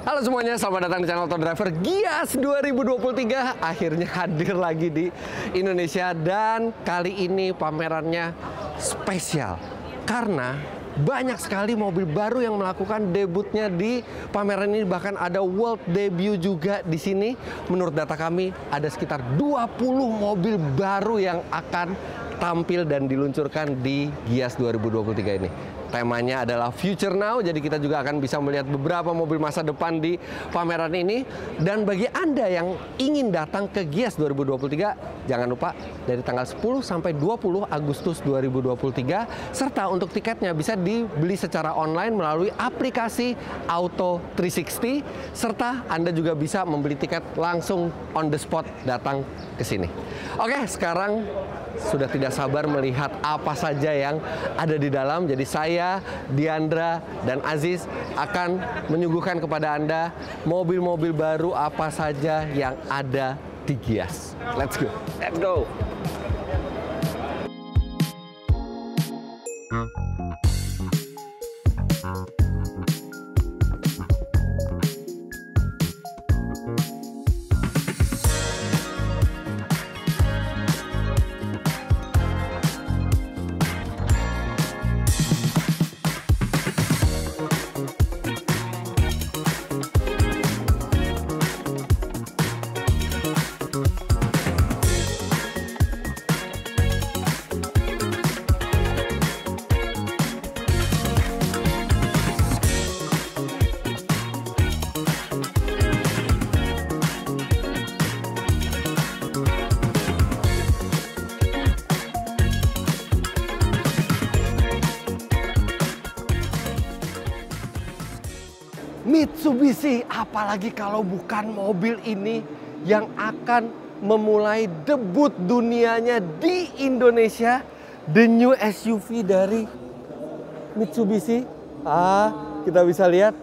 Halo semuanya, selamat datang di channel Auto Driver. Gias 2023 akhirnya hadir lagi di Indonesia, dan kali ini pamerannya spesial karena banyak sekali mobil baru yang melakukan debutnya di pameran ini. Bahkan ada world debut juga di sini. Menurut data kami ada sekitar 20 mobil baru yang akan tampil dan diluncurkan di Gias 2023 ini. Temanya adalah Future Now, jadi kita juga akan bisa melihat beberapa mobil masa depan di pameran ini. Dan bagi Anda yang ingin datang ke Gias 2023, jangan lupa dari tanggal 10 sampai 20 Agustus 2023, serta untuk tiketnya bisa dibeli secara online melalui aplikasi Auto 360, serta Anda juga bisa membeli tiket langsung on the spot datang ke sini. Oke, sekarang sudah tidak sabar melihat apa saja yang ada di dalam. Jadi saya, Diandra, dan Aziz akan menyuguhkan kepada Anda mobil-mobil baru apa saja yang ada di Gias. Let's go! Let's go! Mitsubishi, apalagi kalau bukan mobil ini yang akan memulai debut dunianya di Indonesia, the new SUV dari Mitsubishi. Kita bisa lihat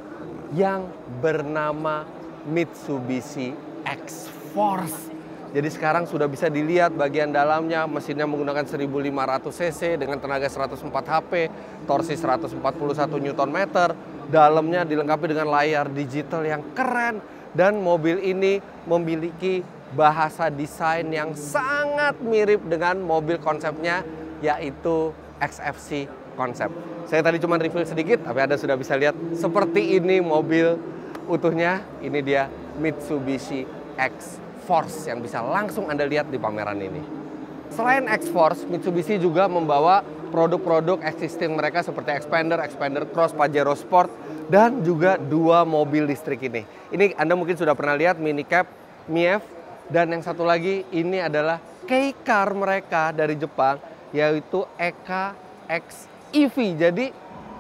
yang bernama Mitsubishi X-Force. Jadi sekarang sudah bisa dilihat bagian dalamnya, mesinnya menggunakan 1500 cc dengan tenaga 104 HP, torsi 141 Nm. Dalamnya dilengkapi dengan layar digital yang keren, dan mobil ini memiliki bahasa desain yang sangat mirip dengan mobil konsepnya, yaitu XFC konsep. Saya tadi cuma review sedikit, tapi Anda sudah bisa lihat seperti ini mobil utuhnya. Ini dia Mitsubishi X-Force yang bisa langsung Anda lihat di pameran ini. Selain X-Force, Mitsubishi juga membawa produk-produk existing mereka seperti Xpander, Xpander Cross, Pajero Sport, dan juga dua mobil listrik ini. Ini Anda mungkin sudah pernah lihat, Mini Cab, Mief, dan yang satu lagi ini adalah Kei-car mereka dari Jepang, yaitu EKA X EV. Jadi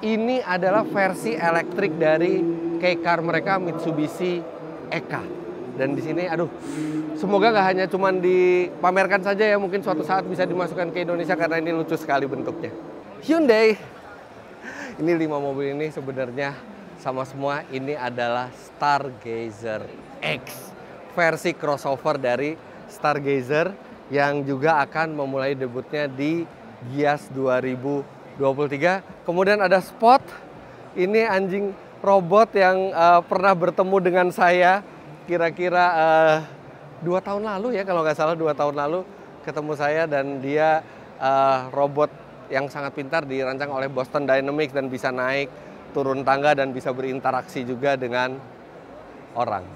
ini adalah versi elektrik dari Kei-car mereka, Mitsubishi EKA. Dan di sini, semoga nggak hanya cuman dipamerkan saja ya, mungkin suatu saat bisa dimasukkan ke Indonesia karena ini lucu sekali bentuknya. Hyundai, ini 5 mobil ini sebenarnya sama semua ini adalah Stargazer X, versi crossover dari Stargazer yang juga akan memulai debutnya di Gias 2023. Kemudian ada Spot, ini anjing robot yang pernah bertemu dengan saya. Kira-kira 2 tahun lalu ya, kalau nggak salah 2 tahun lalu ketemu saya, dan dia robot yang sangat pintar, dirancang oleh Boston Dynamics dan bisa naik, turun tangga, dan bisa berinteraksi juga dengan orang.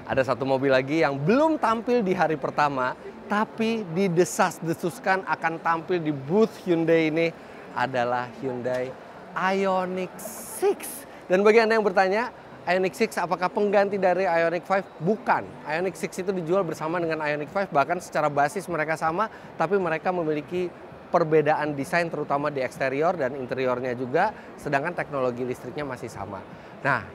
Ada satu mobil lagi yang belum tampil di hari pertama, tapi didesas-desuskan akan tampil di booth Hyundai ini, adalah Hyundai Ioniq 6. Dan bagi Anda yang bertanya, Ioniq 6 apakah pengganti dari Ioniq 5? Bukan. Ioniq 6 itu dijual bersama dengan Ioniq 5, bahkan secara basis mereka sama, tapi mereka memiliki perbedaan desain terutama di eksterior dan interiornya juga, sedangkan teknologi listriknya masih sama. Nah,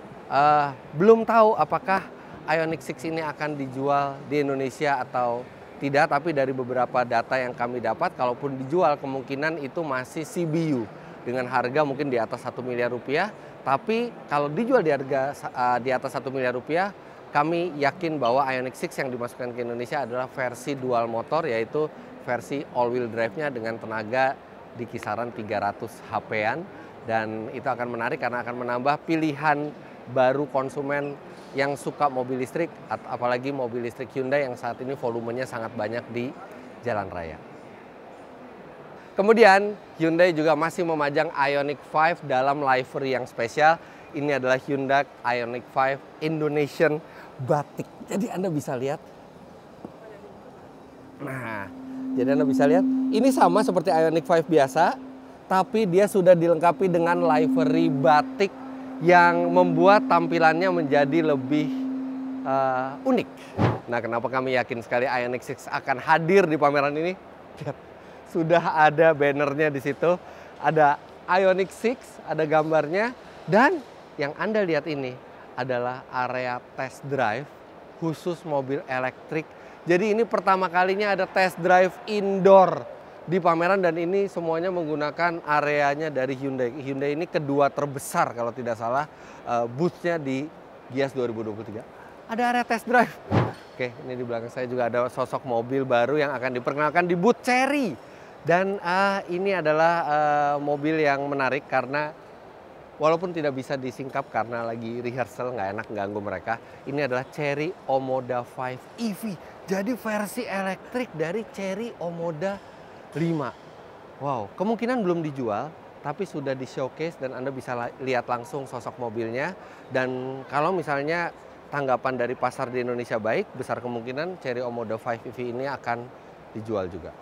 belum tahu apakah Ioniq 6 ini akan dijual di Indonesia atau tidak, tapi dari beberapa data yang kami dapat, kalaupun dijual kemungkinan itu masih CBU dengan harga mungkin di atas 1 miliar rupiah. Tapi kalau dijual di harga di atas 1 miliar rupiah, kami yakin bahwa Ioniq 6 yang dimasukkan ke Indonesia adalah versi dual motor, yaitu versi all-wheel drive-nya dengan tenaga di kisaran 300 HP-an. Dan itu akan menarik karena akan menambah pilihan baru konsumen yang suka mobil listrik, apalagi mobil listrik Hyundai yang saat ini volumenya sangat banyak di jalan raya. Kemudian Hyundai juga masih memajang Ioniq 5 dalam livery yang spesial. Ini adalah Hyundai Ioniq 5 Indonesian Batik. Jadi Anda bisa lihat. Nah, jadi Anda bisa lihat, ini sama seperti Ioniq 5 biasa, tapi dia sudah dilengkapi dengan livery batik yang membuat tampilannya menjadi lebih unik. Nah, kenapa kami yakin sekali Ioniq 6 akan hadir di pameran ini? Lihat, sudah ada bannernya di situ, ada Ioniq 6, ada gambarnya, dan yang Anda lihat ini adalah area test drive khusus mobil elektrik. Jadi ini pertama kalinya ada test drive indoor di pameran, dan ini semuanya menggunakan areanya dari Hyundai. Hyundai ini kedua terbesar kalau tidak salah booth-nya di Gias 2023. Ada area test drive. Oke, ini di belakang saya juga ada sosok mobil baru yang akan diperkenalkan di booth Chery. Dan ini adalah mobil yang menarik karena walaupun tidak bisa disingkap karena lagi rehearsal, nggak enak ganggu mereka. Ini adalah Chery Omoda 5 EV. Jadi versi elektrik dari Chery Omoda 5. Wow, kemungkinan belum dijual, tapi sudah di showcase dan Anda bisa lihat langsung sosok mobilnya. Dan kalau misalnya tanggapan dari pasar di Indonesia baik, besar kemungkinan Chery Omoda 5 EV ini akan dijual juga.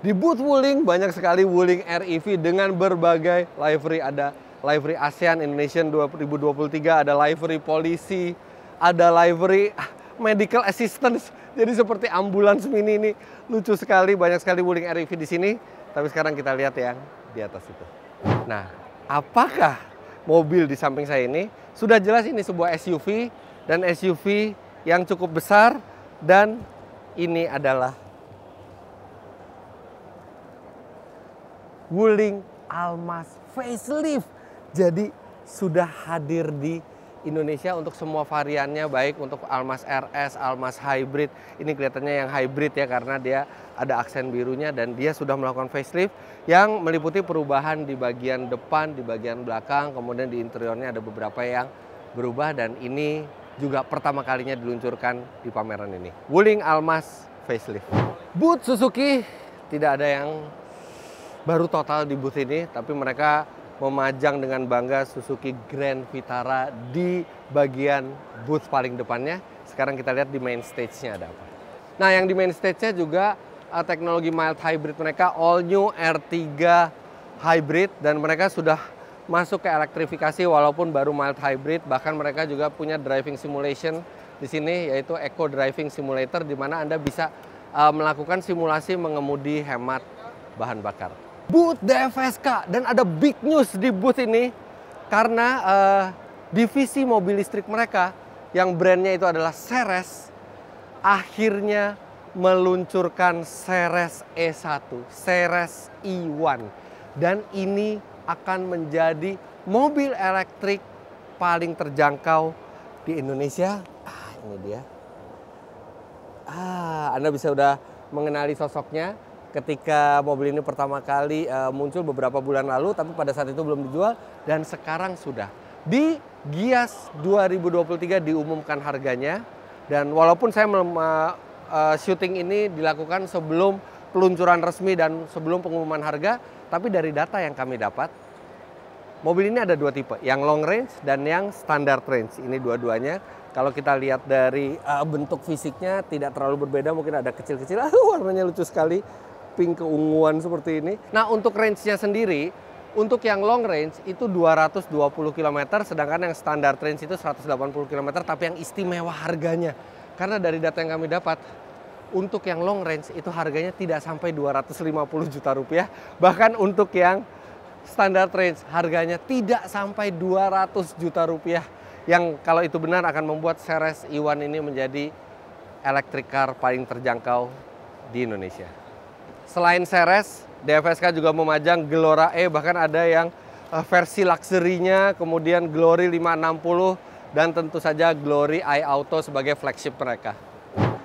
Di booth Wuling banyak sekali Wuling REV dengan berbagai livery. Ada livery ASEAN Indonesian 2023, ada livery polisi, ada livery medical assistance. Jadi seperti ambulans mini ini, lucu sekali, banyak sekali Wuling REV di sini. Tapi sekarang kita lihat yang di atas itu. Nah, apakah mobil di samping saya ini? Sudah jelas ini sebuah SUV, dan SUV yang cukup besar, dan ini adalah Wuling Almaz facelift. Jadi sudah hadir di Indonesia untuk semua variannya, baik untuk Almaz RS, Almaz Hybrid. Ini kelihatannya yang hybrid ya, karena dia ada aksen birunya, dan dia sudah melakukan facelift yang meliputi perubahan di bagian depan, di bagian belakang, kemudian di interiornya ada beberapa yang berubah, dan ini juga pertama kalinya diluncurkan di pameran ini. Wuling Almaz facelift. Booth Suzuki tidak ada yang baru total di booth ini, tapi mereka memajang dengan bangga Suzuki Grand Vitara di bagian booth paling depannya. Sekarang kita lihat di main stage-nya ada apa. Nah, yang di main stage-nya juga teknologi mild hybrid mereka, all new R3 hybrid, dan mereka sudah masuk ke elektrifikasi walaupun baru mild hybrid. Bahkan mereka juga punya driving simulation di sini, yaitu Eco Driving Simulator, di mana Anda bisa melakukan simulasi mengemudi hemat bahan bakar. Booth DFSK, dan ada big news di booth ini karena divisi mobil listrik mereka yang brandnya itu adalah Ceres akhirnya meluncurkan Ceres E1, Ceres E1, dan ini akan menjadi mobil elektrik paling terjangkau di Indonesia. Ini dia. Anda bisa udah mengenali sosoknya ketika mobil ini pertama kali muncul beberapa bulan lalu, tapi pada saat itu belum dijual, dan sekarang sudah. Di Gias 2023 diumumkan harganya, dan walaupun saya syuting ini dilakukan sebelum peluncuran resmi dan sebelum pengumuman harga, tapi dari data yang kami dapat, mobil ini ada dua tipe, yang long range dan yang standard range. Ini dua-duanya. Kalau kita lihat dari bentuk fisiknya tidak terlalu berbeda, mungkin ada kecil-kecil, warnanya lucu sekali, pink keunguan seperti ini. Nah, untuk range-nya sendiri, untuk yang long range itu 220 km, sedangkan yang standard range itu 180 km, tapi yang istimewa harganya. Karena dari data yang kami dapat, untuk yang long range itu harganya tidak sampai 250 juta rupiah. Bahkan untuk yang standard range harganya tidak sampai 200 juta rupiah. Yang kalau itu benar akan membuat Ceres E1 ini menjadi electric car paling terjangkau di Indonesia. Selain Ceres, DFSK juga memajang Glora E, bahkan ada yang versi luxury-nya, kemudian Glory 560, dan tentu saja Glory iAuto sebagai flagship mereka.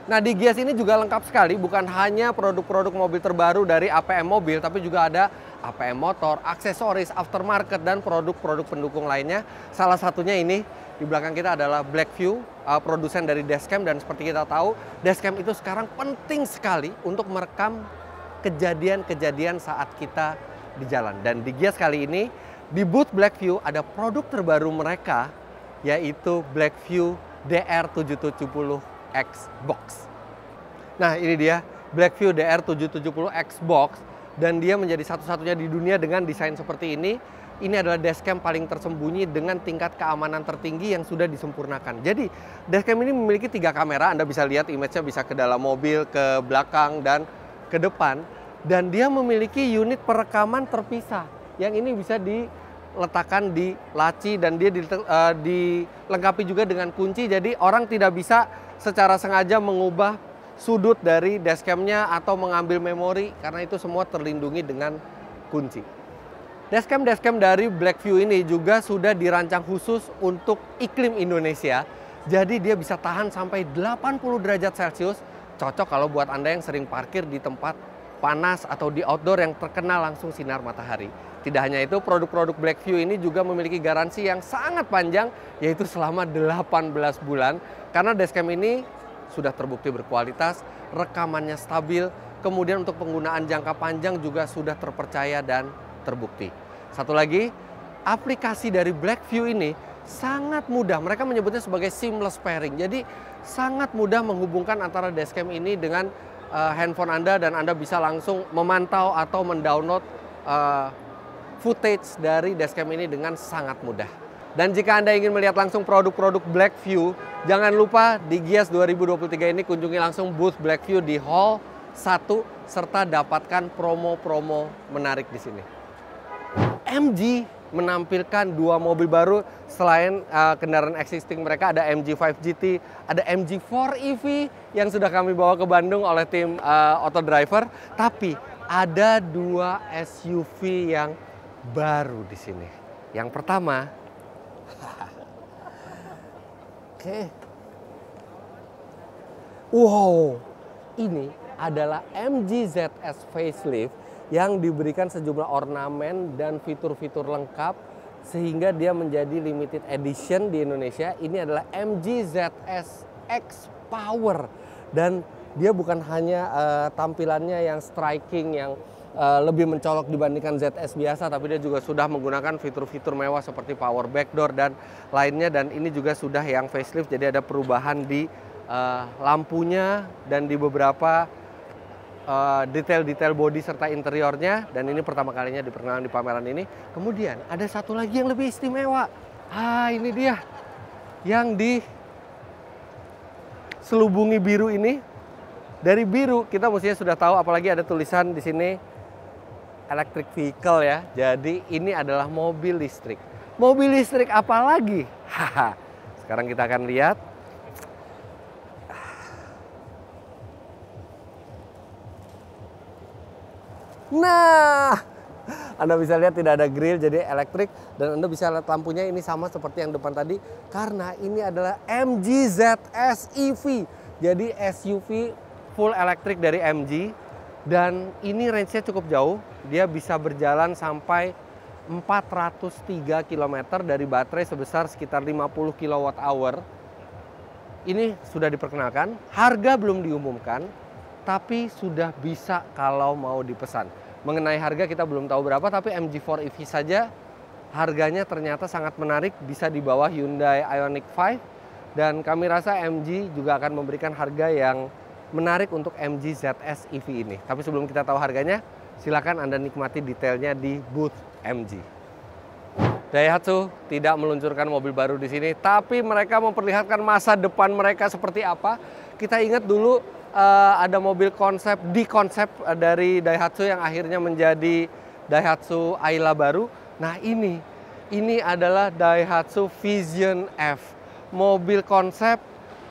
Nah, di Gias ini juga lengkap sekali, bukan hanya produk-produk mobil terbaru dari APM Mobil, tapi juga ada APM motor, aksesoris, aftermarket, dan produk-produk pendukung lainnya. Salah satunya ini di belakang kita adalah Blackview, produsen dari dashcam, dan seperti kita tahu dashcam itu sekarang penting sekali untuk merekam kejadian-kejadian saat kita di jalan. Dan di Gias kali ini di booth Blackview ada produk terbaru mereka, yaitu Blackview DR770X Box. Nah, ini dia Blackview DR770X Box, dan dia menjadi satu-satunya di dunia dengan desain seperti ini. Ini adalah dashcam paling tersembunyi dengan tingkat keamanan tertinggi yang sudah disempurnakan. Jadi, dashcam ini memiliki 3 kamera. Anda bisa lihat image-nya bisa ke dalam mobil, ke belakang, dan ke depan. Dan dia memiliki unit perekaman terpisah. Yang ini bisa diletakkan di laci, dan dia dilengkapi juga dengan kunci. Jadi, orang tidak bisa secara sengaja mengubah sudut dari dashcam-nya atau mengambil memori, karena itu semua terlindungi dengan kunci. Dashcam dari Blackview ini juga sudah dirancang khusus untuk iklim Indonesia. Jadi dia bisa tahan sampai 80 derajat Celcius. Cocok kalau buat Anda yang sering parkir di tempat panas atau di outdoor yang terkena langsung sinar matahari. Tidak hanya itu, produk-produk Blackview ini juga memiliki garansi yang sangat panjang, yaitu selama 18 bulan. Karena dashcam ini sudah terbukti berkualitas, rekamannya stabil, kemudian untuk penggunaan jangka panjang juga sudah terpercaya dan terbukti. Satu lagi, aplikasi dari Blackview ini sangat mudah. Mereka menyebutnya sebagai seamless pairing. Jadi sangat mudah menghubungkan antara dashcam ini dengan handphone Anda, dan Anda bisa langsung memantau atau mendownload footage dari dashcam ini dengan sangat mudah. Dan jika Anda ingin melihat langsung produk-produk Blackview, jangan lupa di Gias 2023 ini kunjungi langsung booth Blackview di Hall 1 serta dapatkan promo-promo menarik di sini. MG menampilkan 2 mobil baru selain kendaraan existing mereka. Ada MG5 GT, ada MG4 EV yang sudah kami bawa ke Bandung oleh tim Auto Driver. Tapi ada 2 SUV yang baru di sini. Yang pertama, wow, ini adalah MG ZS facelift yang diberikan sejumlah ornamen dan fitur-fitur lengkap sehingga dia menjadi limited edition di Indonesia. Ini adalah MG ZS X Power, dan dia bukan hanya tampilannya yang striking, yang lebih mencolok dibandingkan ZS biasa, tapi dia juga sudah menggunakan fitur-fitur mewah seperti power backdoor dan lainnya. Dan ini juga sudah yang facelift, jadi ada perubahan di lampunya dan di beberapa detail-detail bodi serta interiornya. Dan ini pertama kalinya diperkenalkan di pameran ini. Kemudian ada satu lagi yang lebih istimewa. Ini dia yang di selubungi biru ini. Dari biru kita mestinya sudah tahu, apalagi ada tulisan di sini electric vehicle ya. Jadi ini adalah mobil listrik. Mobil listrik apa lagi? Sekarang kita akan lihat. Nah, Anda bisa lihat tidak ada grill, jadi elektrik, dan Anda bisa lihat lampunya ini sama seperti yang depan tadi, karena ini adalah MG ZS EV. Jadi SUV full elektrik dari MG, dan ini range-nya cukup jauh. Dia bisa berjalan sampai 403 km dari baterai sebesar sekitar 50 kWh. Ini sudah diperkenalkan, harga belum diumumkan, tapi sudah bisa kalau mau dipesan. Mengenai harga kita belum tahu berapa, tapi MG4 EV saja harganya ternyata sangat menarik, bisa di bawah Hyundai Ioniq 5. Dan kami rasa MG juga akan memberikan harga yang menarik untuk MG ZS EV ini. Tapi sebelum kita tahu harganya, silakan Anda nikmati detailnya di booth MG. Daihatsu tidak meluncurkan mobil baru di sini, tapi mereka memperlihatkan masa depan mereka seperti apa. Kita ingat dulu ada mobil konsep dari Daihatsu yang akhirnya menjadi Daihatsu Ayla baru. Nah, ini adalah Daihatsu Vision F, mobil konsep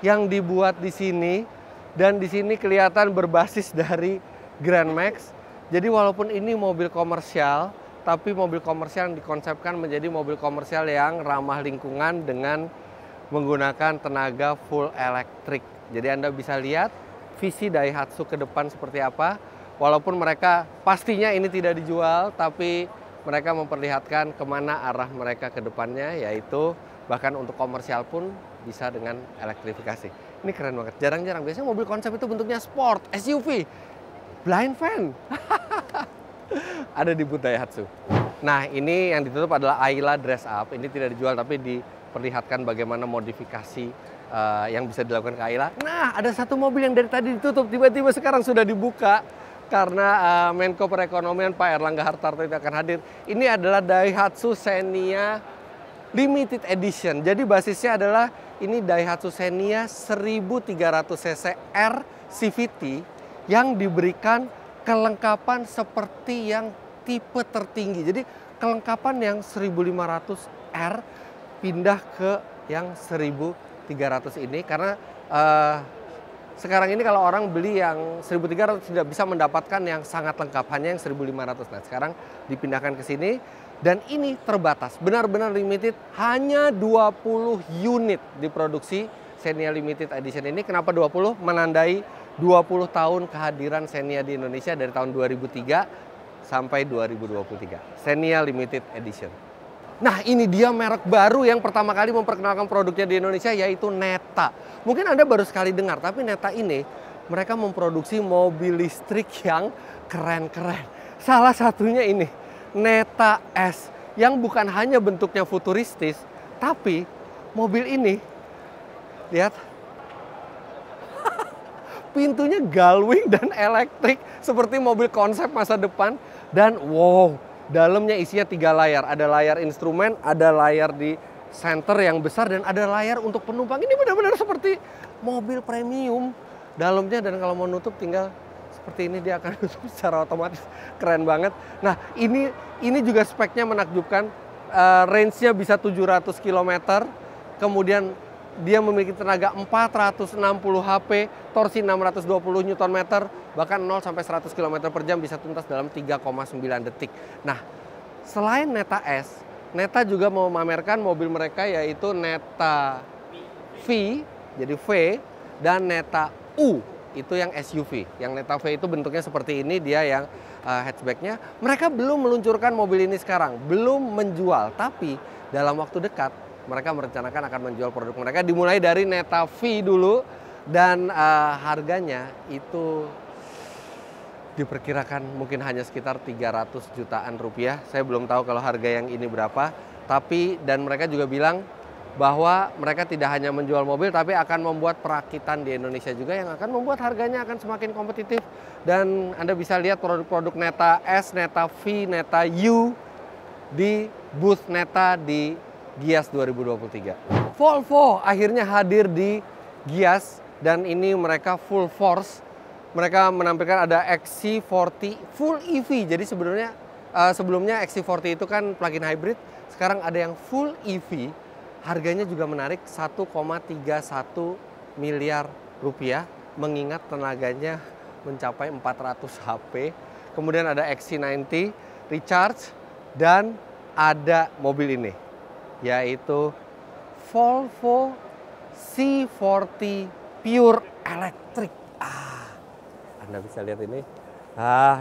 yang dibuat di sini, dan di sini kelihatan berbasis dari Grand Max. Jadi walaupun ini mobil komersial, tapi mobil komersial yang dikonsepkan menjadi mobil komersial yang ramah lingkungan dengan menggunakan tenaga full elektrik. Jadi Anda bisa lihat visi Daihatsu ke depan seperti apa. Walaupun mereka pastinya ini tidak dijual, tapi mereka memperlihatkan kemana arah mereka ke depannya, yaitu bahkan untuk komersial pun bisa dengan elektrifikasi. Ini keren banget, jarang-jarang. Biasanya mobil konsep itu bentuknya sport, SUV, blind van. Ada di booth Daihatsu. Nah, ini yang ditutup adalah Ayla Dress Up. Ini tidak dijual, tapi diperlihatkan bagaimana modifikasi yang bisa dilakukan ke Ayla. Nah, ada satu mobil yang dari tadi ditutup, tiba-tiba sekarang sudah dibuka. Karena Menko Perekonomian Pak Erlangga Hartarto itu akan hadir. Ini adalah Daihatsu Xenia Limited Edition. Jadi basisnya adalah ini Daihatsu Xenia 1300 cc R CVT yang diberikan kelengkapan seperti yang tipe tertinggi. Jadi kelengkapan yang 1500 R pindah ke yang 1300 ini karena sekarang ini kalau orang beli yang 1300 tidak bisa mendapatkan yang sangat lengkap, hanya yang 1500. Nah, sekarang dipindahkan ke sini. Dan ini terbatas, benar-benar limited, hanya 20 unit diproduksi Xenia Limited Edition ini. Kenapa 20? Menandai 20 tahun kehadiran Xenia di Indonesia dari tahun 2003 sampai 2023. Xenia Limited Edition. Nah, ini dia merek baru yang pertama kali memperkenalkan produknya di Indonesia, yaitu Neta. Mungkin Anda baru sekali dengar, tapi Neta ini mereka memproduksi mobil listrik yang keren-keren. Salah satunya ini. Neta S yang bukan hanya bentuknya futuristis, tapi mobil ini, lihat, pintunya gullwing dan elektrik seperti mobil konsep masa depan. Dan wow, dalamnya isinya 3 layar. Ada layar instrumen, ada layar di center yang besar, dan ada layar untuk penumpang. Ini benar-benar seperti mobil premium dalamnya, dan kalau mau nutup tinggal seperti ini, dia akan tutup secara otomatis. Keren banget. Nah, ini juga speknya menakjubkan. Range-nya bisa 700 km. Kemudian dia memiliki tenaga 460 HP, torsi 620 Nm, bahkan 0 sampai 100 km per jam bisa tuntas dalam 3,9 detik. Nah, selain Neta S, Neta juga mau memamerkan mobil mereka, yaitu Neta V, jadi V, dan Neta U. Itu yang SUV. Yang Neta V itu bentuknya seperti ini, dia yang hatchbacknya. Mereka belum meluncurkan mobil ini sekarang, belum menjual. Tapi dalam waktu dekat mereka merencanakan akan menjual produk mereka, dimulai dari Neta V dulu. Dan harganya itu diperkirakan mungkin hanya sekitar 300 jutaan rupiah. Saya belum tahu kalau harga yang ini berapa. Tapi, dan mereka juga bilang bahwa mereka tidak hanya menjual mobil, tapi akan membuat perakitan di Indonesia juga yang akan membuat harganya akan semakin kompetitif. Dan Anda bisa lihat produk-produk Neta S, Neta V, Neta U di booth Neta di Gias 2023. Volvo akhirnya hadir di Gias, dan ini mereka full force. Mereka menampilkan ada XC40 full EV. Jadi sebenarnya sebelumnya XC40 itu kan plug-in hybrid, sekarang ada yang full EV. Harganya juga menarik, 1,31 miliar rupiah, mengingat tenaganya mencapai 400 HP. Kemudian ada XC90 Recharge, dan ada mobil ini, yaitu Volvo C40 Pure Electric. Anda bisa lihat ini,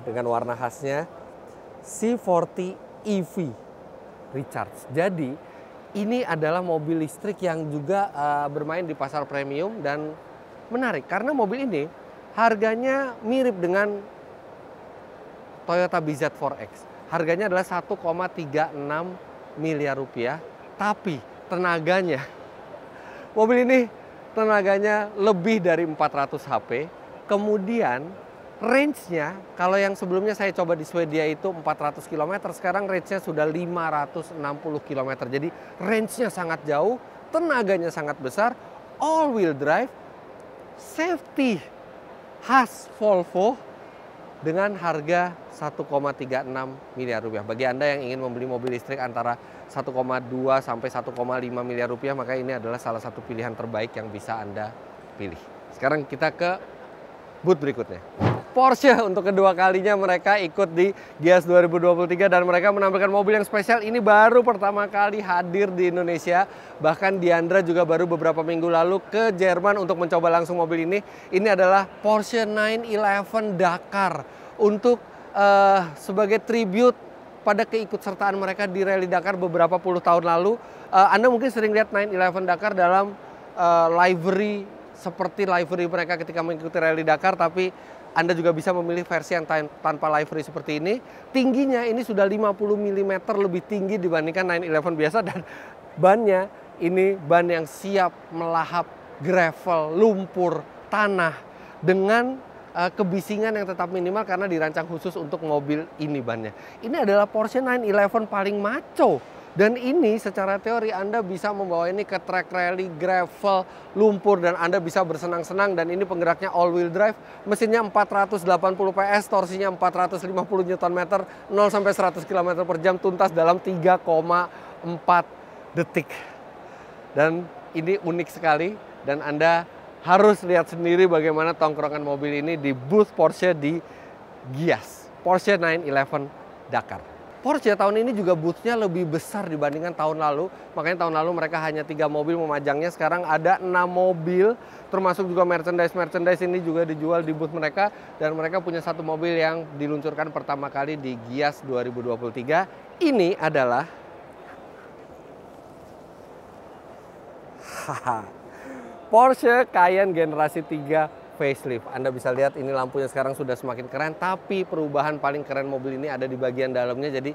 dengan warna khasnya C40 EV Recharge. Jadi ini adalah mobil listrik yang juga bermain di pasar premium dan menarik. Karena mobil ini harganya mirip dengan Toyota BZ4X. Harganya adalah 1,36 miliar rupiah. Tapi tenaganya, mobil ini tenaganya lebih dari 400 HP. Kemudian range-nya, kalau yang sebelumnya saya coba di Swedia itu 400 km, sekarang range-nya sudah 560 km. Jadi range-nya sangat jauh, tenaganya sangat besar, all wheel drive, safety khas Volvo dengan harga 1,36 miliar rupiah. Bagi Anda yang ingin membeli mobil listrik antara 1,2 sampai 1,5 miliar rupiah, maka ini adalah salah satu pilihan terbaik yang bisa Anda pilih. Sekarang kita ke booth berikutnya. Porsche untuk kedua kalinya mereka ikut di Gias 2023, dan mereka menampilkan mobil yang spesial. Ini baru pertama kali hadir di Indonesia. Bahkan Diandra juga baru beberapa minggu lalu ke Jerman untuk mencoba langsung mobil ini. Ini adalah Porsche 911 Dakar. untuk sebagai tribute pada keikutsertaan mereka di Rally Dakar beberapa puluh tahun lalu. Anda mungkin sering lihat 911 Dakar dalam livery seperti livery mereka ketika mengikuti Rally Dakar, tapi Anda juga bisa memilih versi yang tanpa livery seperti ini. Tingginya ini sudah 50 mm lebih tinggi dibandingkan 911 biasa, dan bannya ini ban yang siap melahap gravel, lumpur, tanah dengan kebisingan yang tetap minimal karena dirancang khusus untuk mobil ini bannya. Ini adalah Porsche 911 paling maco. Dan ini secara teori Anda bisa membawa ini ke track rally, gravel, lumpur, dan Anda bisa bersenang-senang. Dan ini penggeraknya all wheel drive, mesinnya 480 PS, torsinya 450 Nm, 0 sampai 100 km per jam tuntas dalam 3,4 detik. Dan ini unik sekali, dan Anda harus lihat sendiri bagaimana tongkrongan mobil ini di booth Porsche di Gias, Porsche 911 Dakar. Porsche tahun ini juga booth-nya lebih besar dibandingkan tahun lalu. Makanya tahun lalu mereka hanya 3 mobil memajangnya. Sekarang ada 6 mobil, termasuk juga merchandise ini juga dijual di booth mereka. Dan mereka punya satu mobil yang diluncurkan pertama kali di Gias 2023. Ini adalah Porsche Cayenne generasi 3 facelift. Anda bisa lihat ini lampunya sekarang sudah semakin keren, tapi perubahan paling keren mobil ini ada di bagian dalamnya. Jadi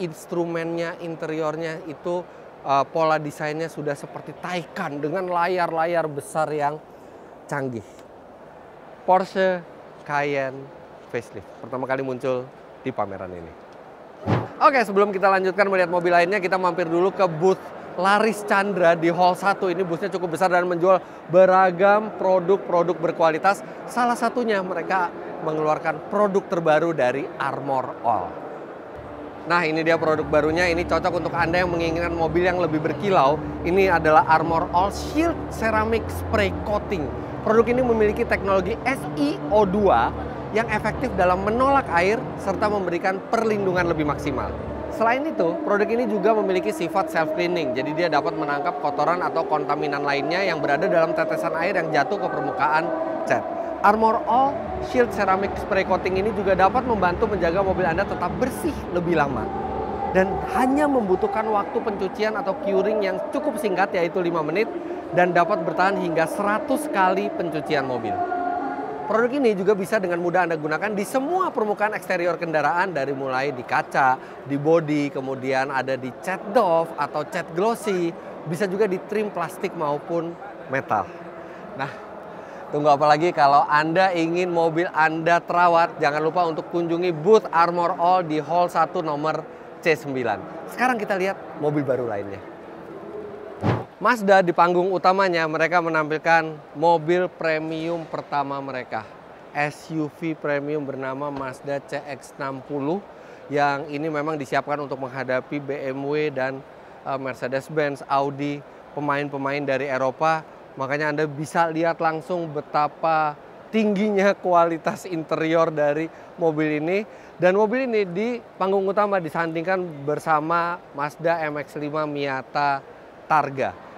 instrumennya, interiornya itu pola desainnya sudah seperti Taycan dengan layar-layar besar yang canggih. Porsche Cayenne facelift pertama kali muncul di pameran ini. Oke, sebelum kita lanjutkan melihat mobil lainnya, kita mampir dulu ke booth Laris Chandra di Hall 1. Ini boothnya cukup besar dan menjual beragam produk-produk berkualitas. Salah satunya mereka mengeluarkan produk terbaru dari Armor All. Nah, ini dia produk barunya. Ini cocok untuk Anda yang menginginkan mobil yang lebih berkilau. Ini adalah Armor All Shield Ceramic Spray Coating. Produk ini memiliki teknologi SiO2 yang efektif dalam menolak air serta memberikan perlindungan lebih maksimal. Selain itu, produk ini juga memiliki sifat self-cleaning, jadi dia dapat menangkap kotoran atau kontaminan lainnya yang berada dalam tetesan air yang jatuh ke permukaan cat. Armor All Shield Ceramic Spray Coating ini juga dapat membantu menjaga mobil Anda tetap bersih lebih lama. Dan hanya membutuhkan waktu pencucian atau curing yang cukup singkat, yaitu 5 menit, dan dapat bertahan hingga 100 kali pencucian mobil. Produk ini juga bisa dengan mudah Anda gunakan di semua permukaan eksterior kendaraan, dari mulai di kaca, di bodi, kemudian ada di cat doff atau cat glossy, bisa juga di trim plastik maupun metal. Nah, tunggu apa lagi? Kalau Anda ingin mobil Anda terawat, jangan lupa untuk kunjungi booth Armor All di Hall 1 nomor C9. Sekarang kita lihat mobil baru lainnya. Mazda di panggung utamanya mereka menampilkan mobil premium pertama mereka, SUV premium bernama Mazda CX-60, yang ini memang disiapkan untuk menghadapi BMW dan Mercedes-Benz, Audi, pemain-pemain dari Eropa. Makanya Anda bisa lihat langsung betapa tingginya kualitas interior dari mobil ini. Dan mobil ini di panggung utama disandingkan bersama Mazda MX-5 Miata Targa.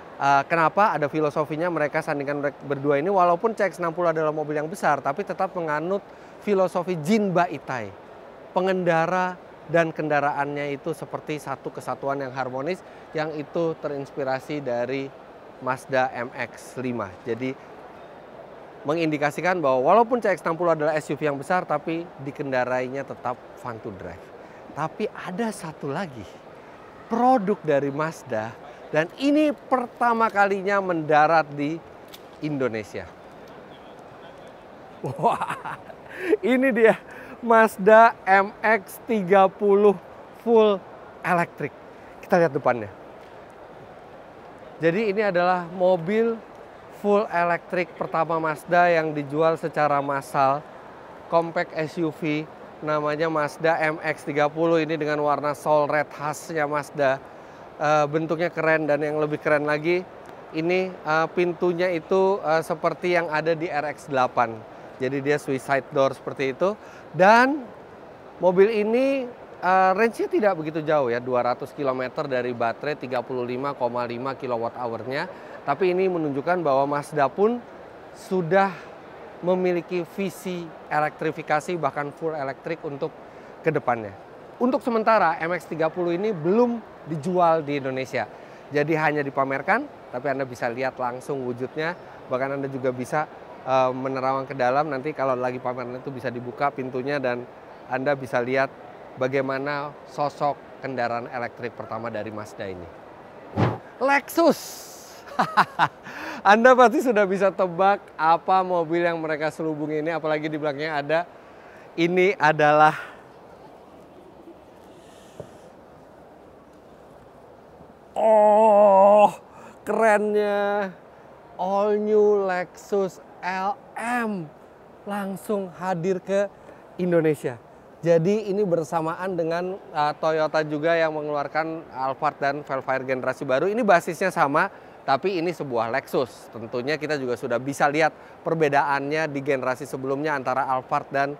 Kenapa? Ada filosofinya mereka sandingkan berdua ini. Walaupun CX-60 adalah mobil yang besar, tapi tetap menganut filosofi Jinba Itai. Pengendara dan kendaraannya itu seperti satu kesatuan yang harmonis, yang itu terinspirasi dari Mazda MX-5. Jadi mengindikasikan bahwa walaupun CX-60 adalah SUV yang besar, tapi dikendarainya tetap fun to drive. Tapi ada satu lagi produk dari Mazda, dan ini pertama kalinya mendarat di Indonesia. Wah, ini dia Mazda MX-30 full electric. Kita lihat depannya. Jadi ini adalah mobil full electric pertama Mazda yang dijual secara massal. Compact SUV namanya Mazda MX-30, ini dengan warna soul red khasnya Mazda. Bentuknya keren, dan yang lebih keren lagi ini pintunya itu seperti yang ada di RX-8. Jadi dia suicide door seperti itu. Dan mobil ini range-nya tidak begitu jauh ya, 200 km dari baterai 35,5 kWh-nya. Tapi ini menunjukkan bahwa Mazda pun sudah memiliki visi elektrifikasi bahkan full elektrik untuk kedepannya. Untuk sementara MX-30 ini belum dijual di Indonesia. Jadi hanya dipamerkan, tapi Anda bisa lihat langsung wujudnya. Bahkan Anda juga bisa menerawang ke dalam. Nanti kalau lagi pameran itu bisa dibuka pintunya dan Anda bisa lihat bagaimana sosok kendaraan elektrik pertama dari Mazda ini. Lexus. Anda pasti sudah bisa tebak apa mobil yang mereka selubungi ini, apalagi di belakangnya ada. Ini adalah kerennya all new Lexus LM langsung hadir ke Indonesia. Jadi ini bersamaan dengan Toyota juga yang mengeluarkan Alphard dan Velfire generasi baru. Ini basisnya sama, tapi ini sebuah Lexus. Tentunya kita juga sudah bisa lihat perbedaannya di generasi sebelumnya antara Alphard dan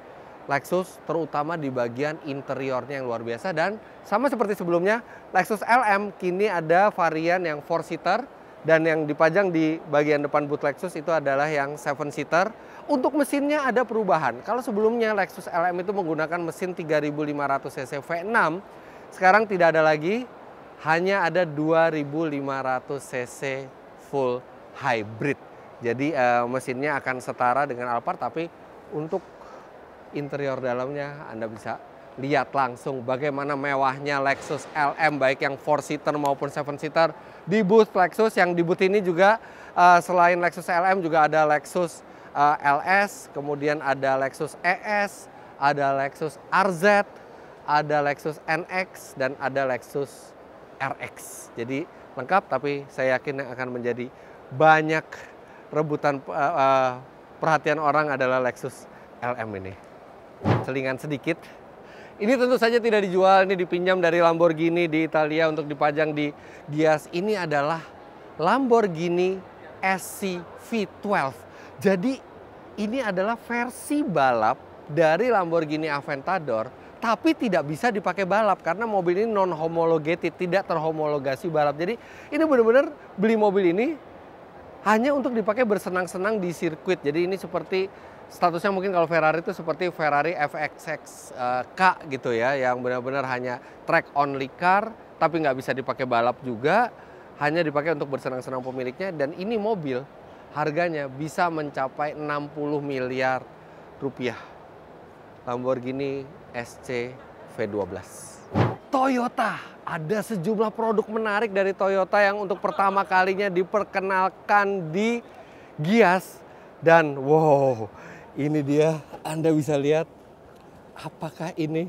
Lexus, terutama di bagian interiornya yang luar biasa. Dan sama seperti sebelumnya, Lexus LM kini ada varian yang 4-seater dan yang dipajang di bagian depan boot Lexus itu adalah yang 7-seater. Untuk mesinnya ada perubahan. Kalau sebelumnya Lexus LM itu menggunakan mesin 3.500 cc V6, sekarang tidak ada lagi, hanya ada 2.500 cc full hybrid. Jadi mesinnya akan setara dengan Alphard, tapi untuk interior dalamnya Anda bisa lihat langsung bagaimana mewahnya Lexus LM, baik yang 4-seater maupun 7-seater di booth Lexus. Yang di booth ini juga selain Lexus LM juga ada Lexus LS, kemudian ada Lexus ES, ada Lexus RZ, ada Lexus NX, dan ada Lexus RX. Jadi lengkap, tapi saya yakin yang akan menjadi banyak rebutan perhatian orang adalah Lexus LM ini. Selingan sedikit, ini tentu saja tidak dijual, ini dipinjam dari Lamborghini di Italia untuk dipajang di Gias. Ini adalah Lamborghini SC V12. Jadi ini adalah versi balap dari Lamborghini Aventador, tapi tidak bisa dipakai balap karena mobil ini non-homologated, tidak terhomologasi balap. Jadi ini benar-benar beli mobil ini hanya untuk dipakai bersenang-senang di sirkuit. Jadi ini seperti statusnya mungkin kalau Ferrari itu seperti Ferrari FXX K gitu ya, yang benar-benar hanya track only car, tapi nggak bisa dipakai balap juga, hanya dipakai untuk bersenang-senang pemiliknya. Dan ini mobil harganya bisa mencapai 60 miliar rupiah. Lamborghini SC V12. Toyota, ada sejumlah produk menarik dari Toyota yang untuk pertama kalinya diperkenalkan di Gias. Dan wow, ini dia, Anda bisa lihat. Apakah ini?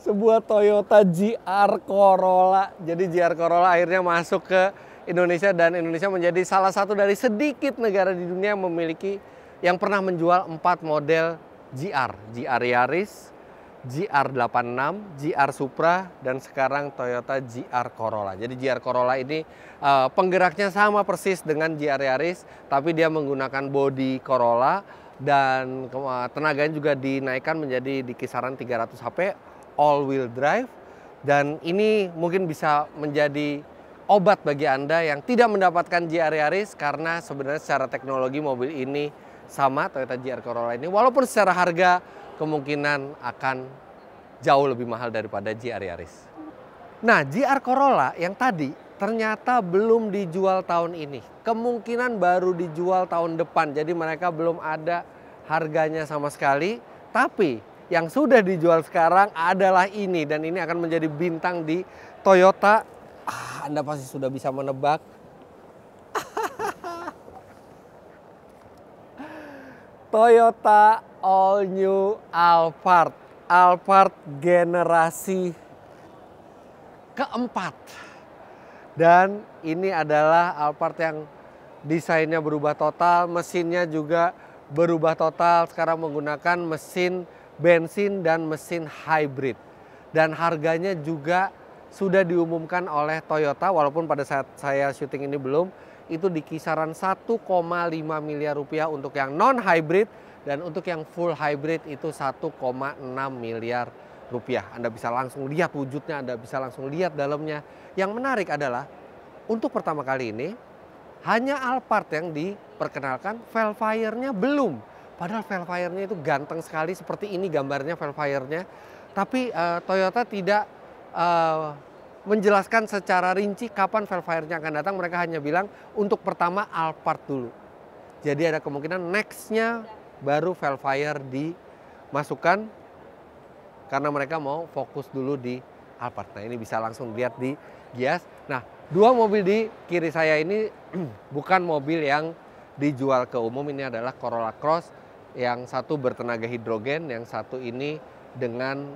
Sebuah Toyota GR Corolla. Jadi GR Corolla akhirnya masuk ke Indonesia, dan Indonesia menjadi salah satu dari sedikit negara di dunia yang pernah menjual 4 model GR. GR Yaris, GR86, GR Supra, dan sekarang Toyota GR Corolla. Jadi GR Corolla ini penggeraknya sama persis dengan GR Yaris, tapi dia menggunakan bodi Corolla dan tenaganya juga dinaikkan menjadi di kisaran 300 HP, all wheel drive. Dan ini mungkin bisa menjadi obat bagi Anda yang tidak mendapatkan GR Yaris, karena sebenarnya secara teknologi mobil ini sama Toyota GR Corolla ini, walaupun secara harga kemungkinan akan jauh lebih mahal daripada GR Yaris. Nah, GR Corolla yang tadi ternyata belum dijual tahun ini. Kemungkinan baru dijual tahun depan, jadi mereka belum ada harganya sama sekali. Tapi yang sudah dijual sekarang adalah ini, dan ini akan menjadi bintang di Toyota. Anda pasti sudah bisa menebak. Toyota All New Alphard. Alphard generasi keempat. Dan ini adalah Alphard yang desainnya berubah total, mesinnya juga berubah total. Sekarang menggunakan mesin bensin dan mesin hybrid. Dan harganya juga sudah diumumkan oleh Toyota, walaupun pada saat saya syuting ini belum, itu di kisaran 1,5 miliar rupiah untuk yang non-hybrid, dan untuk yang full hybrid itu 1,6 miliar rupiah. Anda bisa langsung lihat wujudnya, Anda bisa langsung lihat dalamnya. Yang menarik adalah untuk pertama kali ini Hanya Alphard yang diperkenalkan, Vellfire-nya belum. Padahal Vellfire-nya itu ganteng sekali, seperti ini gambarnya Vellfire-nya. Tapi Toyota tidak menjelaskan secara rinci kapan Vellfire-nya akan datang. Mereka hanya bilang untuk pertama Alphard dulu. Jadi ada kemungkinan next-nya baru Vellfire dimasukkan karena mereka mau fokus dulu di Alphard. Nah, ini bisa langsung lihat di Gias. Nah, dua mobil di kiri saya ini bukan mobil yang dijual ke umum. Ini adalah Corolla Cross, yang satu bertenaga hidrogen, yang satu ini dengan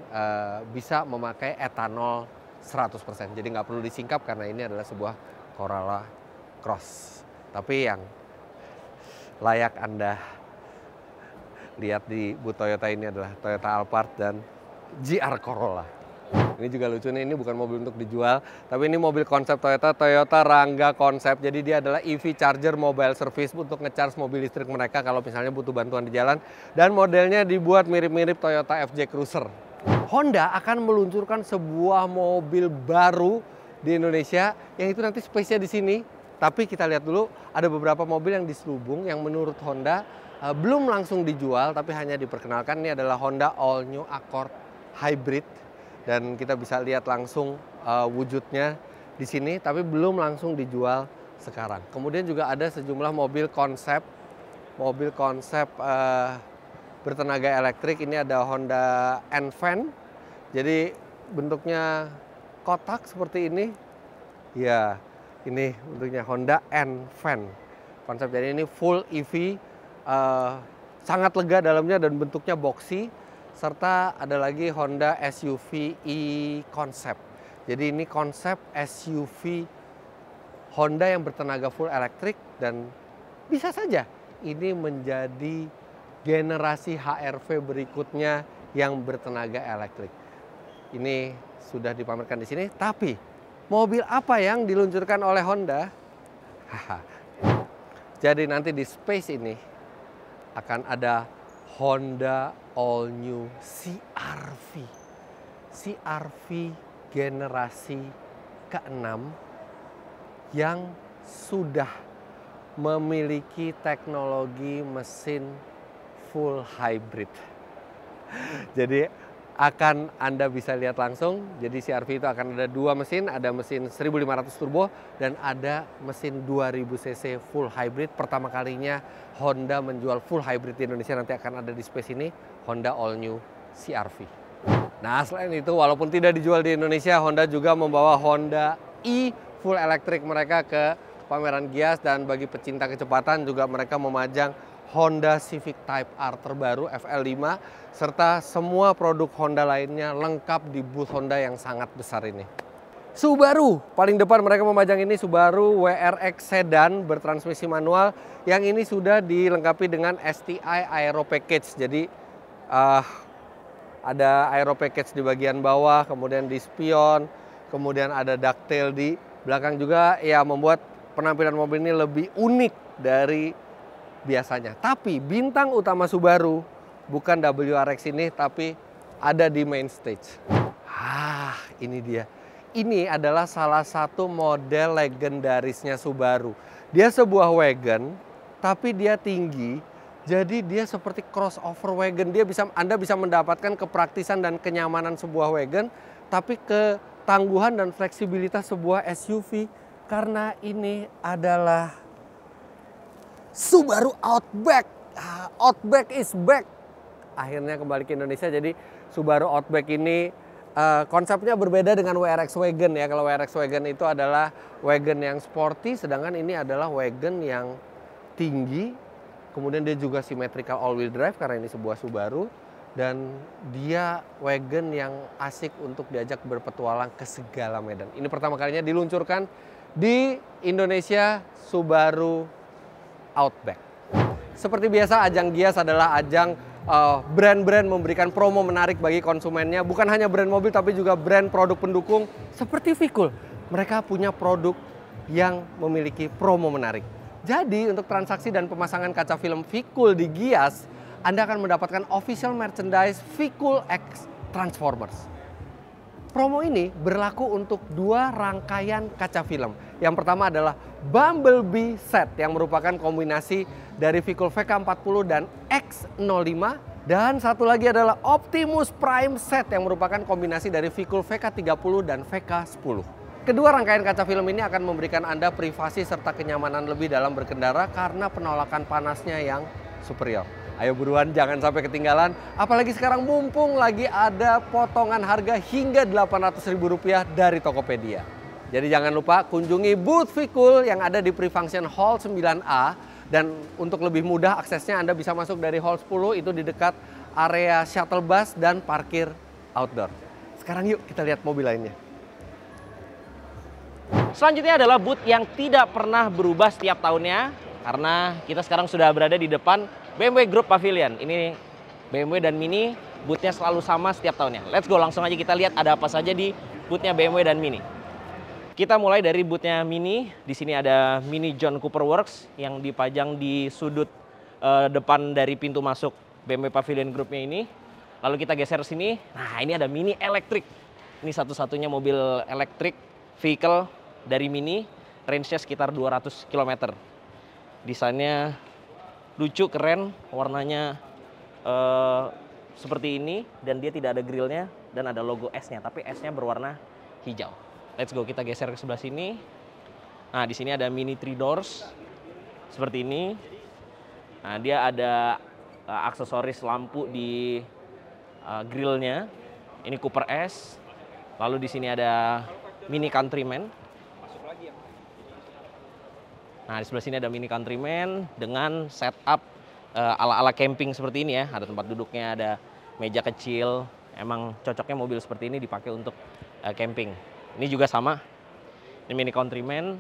bisa memakai etanol 100%. Jadi nggak perlu disingkap karena ini adalah sebuah Corolla Cross. Tapi yang layak Anda lihat di booth Toyota ini adalah Toyota Alphard dan GR Corolla. Ini juga lucu nih, ini bukan mobil untuk dijual, tapi ini mobil konsep Toyota, Toyota Rangga Konsep. Jadi dia adalah EV charger mobile service untuk nge-charge mobil listrik mereka kalau misalnya butuh bantuan di jalan. Dan modelnya dibuat mirip-mirip Toyota FJ Cruiser. Honda akan meluncurkan sebuah mobil baru di Indonesia yang itu nanti space-nya di sini. Tapi kita lihat dulu, ada beberapa mobil yang diselubung yang menurut Honda belum langsung dijual, tapi hanya diperkenalkan. Ini adalah Honda All New Accord Hybrid. Dan kita bisa lihat langsung wujudnya di sini, tapi belum langsung dijual sekarang. Kemudian juga ada sejumlah mobil konsep bertenaga elektrik. Ini ada Honda N-Van, jadi bentuknya kotak seperti ini. Ya, ini bentuknya Honda N-Van. Konsep dari ini full EV, sangat lega dalamnya dan bentuknya boxy. Serta ada lagi Honda SUV e-Concept. Jadi ini konsep SUV Honda yang bertenaga full elektrik dan bisa saja ini menjadi generasi HR-V berikutnya yang bertenaga elektrik. Ini sudah dipamerkan di sini, tapi mobil apa yang diluncurkan oleh Honda? Jadi nanti di space ini akan ada Honda All New CR-V. CR-V generasi ke-6 yang sudah memiliki teknologi mesin full hybrid. Jadi akan Anda bisa lihat langsung. Jadi CR-V itu akan ada dua mesin, ada mesin 1500 turbo dan ada mesin 2000 cc full hybrid. Pertama kalinya Honda menjual full hybrid di Indonesia, nanti akan ada di space ini Honda All New CR-V. Nah, selain itu walaupun tidak dijual di Indonesia, Honda juga membawa Honda E full elektrik mereka ke pameran Gias, dan bagi pecinta kecepatan juga mereka memajang Honda Civic Type R terbaru FL5 serta semua produk Honda lainnya lengkap di booth Honda yang sangat besar ini. Subaru, paling depan mereka memajang ini Subaru WRX Sedan bertransmisi manual yang ini sudah dilengkapi dengan STI Aero Package. Jadi ada Aero Package di bagian bawah, kemudian di spion, kemudian ada ducktail di belakang juga, ya membuat penampilan mobil ini lebih unik dari biasanya. Tapi bintang utama Subaru bukan WRX ini, tapi ada di main stage. Ini dia. Ini adalah salah satu model legendarisnya Subaru. Dia sebuah wagon, tapi dia tinggi. Jadi dia seperti crossover wagon. Anda bisa mendapatkan kepraktisan dan kenyamanan sebuah wagon, tapi ketangguhan dan fleksibilitas sebuah SUV. Karena ini adalah Subaru Outback. Outback is back. Akhirnya kembali ke Indonesia. Jadi Subaru Outback ini konsepnya berbeda dengan WRX Wagon ya. Kalau WRX Wagon itu adalah wagon yang sporty, sedangkan ini adalah wagon yang tinggi. Kemudian dia juga symmetrical all-wheel drive karena ini sebuah Subaru. Dan dia wagon yang asik untuk diajak berpetualang ke segala medan. Ini pertama kalinya diluncurkan di Indonesia, Subaru Outback. Seperti biasa, ajang Gias adalah ajang brand-brand memberikan promo menarik bagi konsumennya. Bukan hanya brand mobil, tapi juga brand produk pendukung seperti Vicul. Mereka punya produk yang memiliki promo menarik. Jadi untuk transaksi dan pemasangan kaca film Vicul di Gias, Anda akan mendapatkan official merchandise Vicul X Transformers. Promo ini berlaku untuk 2 rangkaian kaca film. Yang pertama adalah Bumblebee Set yang merupakan kombinasi dari Vicul VK40 dan X05. Dan satu lagi adalah Optimus Prime Set yang merupakan kombinasi dari Vicul VK30 dan VK10. Kedua rangkaian kaca film ini akan memberikan Anda privasi serta kenyamanan lebih dalam berkendara karena penolakan panasnya yang superior. Ayo buruan, jangan sampai ketinggalan. Apalagi sekarang mumpung lagi ada potongan harga hingga Rp800.000 dari Tokopedia. Jadi jangan lupa kunjungi booth Vicul yang ada di Pre-Function Hall 9A. Dan untuk lebih mudah aksesnya Anda bisa masuk dari Hall 10, itu di dekat area shuttle bus dan parkir outdoor. Sekarang yuk kita lihat mobil lainnya. Selanjutnya adalah booth yang tidak pernah berubah setiap tahunnya. Karena kita sekarang sudah berada di depan BMW Group Pavilion. Ini BMW dan Mini, boothnya selalu sama setiap tahunnya. Let's go, langsung aja kita lihat ada apa saja di boothnya BMW dan Mini. Kita mulai dari boothnya Mini. Di sini ada Mini John Cooper Works yang dipajang di sudut depan dari pintu masuk BMW Pavilion Groupnya ini. Lalu kita geser ke sini. Nah, ini ada Mini Electric. Ini satu-satunya mobil electric vehicle dari Mini. Range-nya sekitar 200 km. Desainnya lucu, keren, warnanya seperti ini dan dia tidak ada grillnya dan ada logo S-nya, tapi S-nya berwarna hijau. Let's go, kita geser ke sebelah sini. Nah, di sini ada Mini 3 doors seperti ini. Nah, dia ada aksesoris lampu di grillnya. Ini Cooper S. Lalu di sini ada Mini Countryman. Nah, di sebelah sini ada Mini Countryman dengan setup ala-ala camping seperti ini ya. Ada tempat duduknya, ada meja kecil. Emang cocoknya mobil seperti ini dipakai untuk camping. Ini juga sama. Ini Mini Countryman.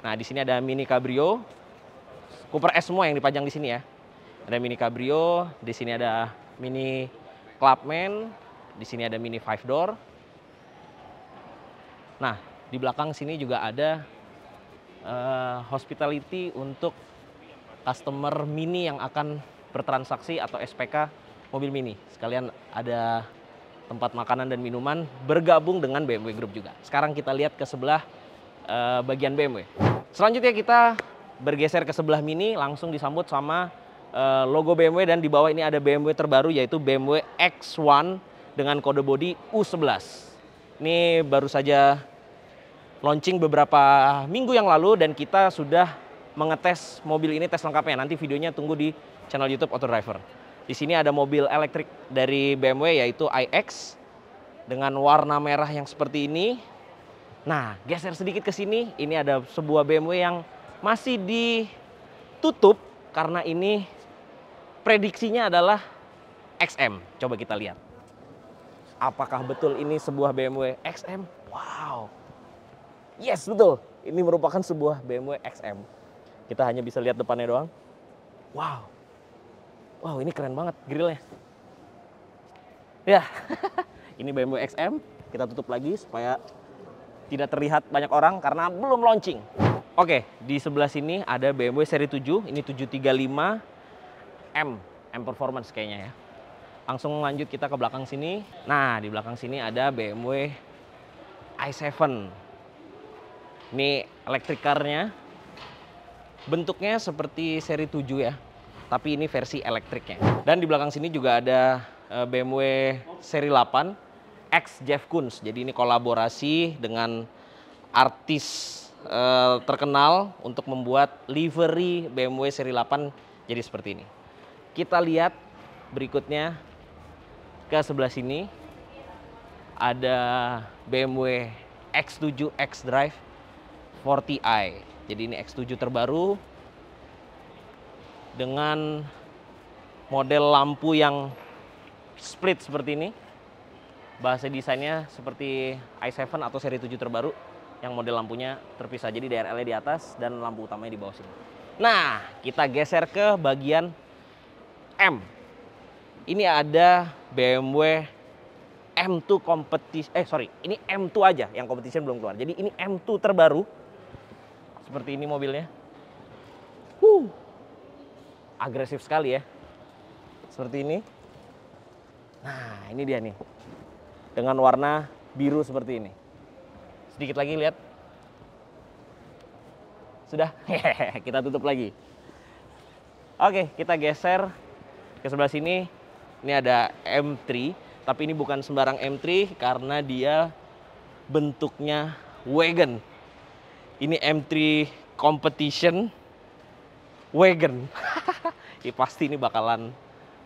Nah, di sini ada Mini Cabrio. Cooper S semua yang dipajang di sini ya. Ada Mini Cabrio, di sini ada Mini Clubman, di sini ada Mini 5 door. Nah, di belakang sini juga ada hospitality untuk customer Mini yang akan bertransaksi atau SPK mobil Mini. Sekalian ada tempat makanan dan minuman bergabung dengan BMW Group juga. Sekarang kita lihat ke sebelah bagian BMW. Selanjutnya kita bergeser ke sebelah Mini, langsung disambut sama logo BMW dan di bawah ini ada BMW terbaru yaitu BMW X1 dengan kode bodi U11. Ini baru saja launching beberapa minggu yang lalu dan kita sudah mengetes mobil ini tes lengkapnya. Nanti videonya tunggu di channel YouTube Autodriver. Di sini ada mobil elektrik dari BMW yaitu iX dengan warna merah yang seperti ini. Nah, geser sedikit ke sini, ini ada sebuah BMW yang masih ditutup karena ini prediksinya adalah XM. Coba kita lihat. Apakah betul ini sebuah BMW XM? Wow. Yes, betul. Ini merupakan sebuah BMW XM. Kita hanya bisa lihat depannya doang. Wow. Wow, ini keren banget grillnya. Ya, ini BMW XM. Kita tutup lagi supaya tidak terlihat banyak orang karena belum launching. Oke, di sebelah sini ada BMW seri 7. Ini 735M. M Performance kayaknya ya. Langsung lanjut kita ke belakang sini. Nah, di belakang sini ada BMW i7. Ini electric car-nya. Bentuknya seperti seri 7 ya. Tapi ini versi elektriknya. Dan di belakang sini juga ada BMW seri 8 X Jeff Koons. Jadi ini kolaborasi dengan artis terkenal untuk membuat livery BMW seri 8 jadi seperti ini. Kita lihat berikutnya ke sebelah sini ada BMW X7 xDrive 40i. Jadi ini X7 terbaru dengan model lampu yang split seperti ini. Bahasa desainnya seperti i7 atau seri 7 terbaru yang model lampunya terpisah. Jadi DRL di atas dan lampu utamanya di bawah sini. Nah, kita geser ke bagian M. Ini ada BMW M2 competition. Ini M2 aja yang competition belum keluar. Jadi ini M2 terbaru. Seperti ini mobilnya. Agresif sekali ya. Seperti ini. Nah, ini dia nih. Dengan warna biru seperti ini. Sedikit lagi lihat. Sudah? Hehehe, kita tutup lagi. Oke, kita geser ke sebelah sini. Ini ada M3, tapi ini bukan sembarang M3 karena dia bentuknya wagon. Ini M3 Competition Wagon. Ya, pasti ini bakalan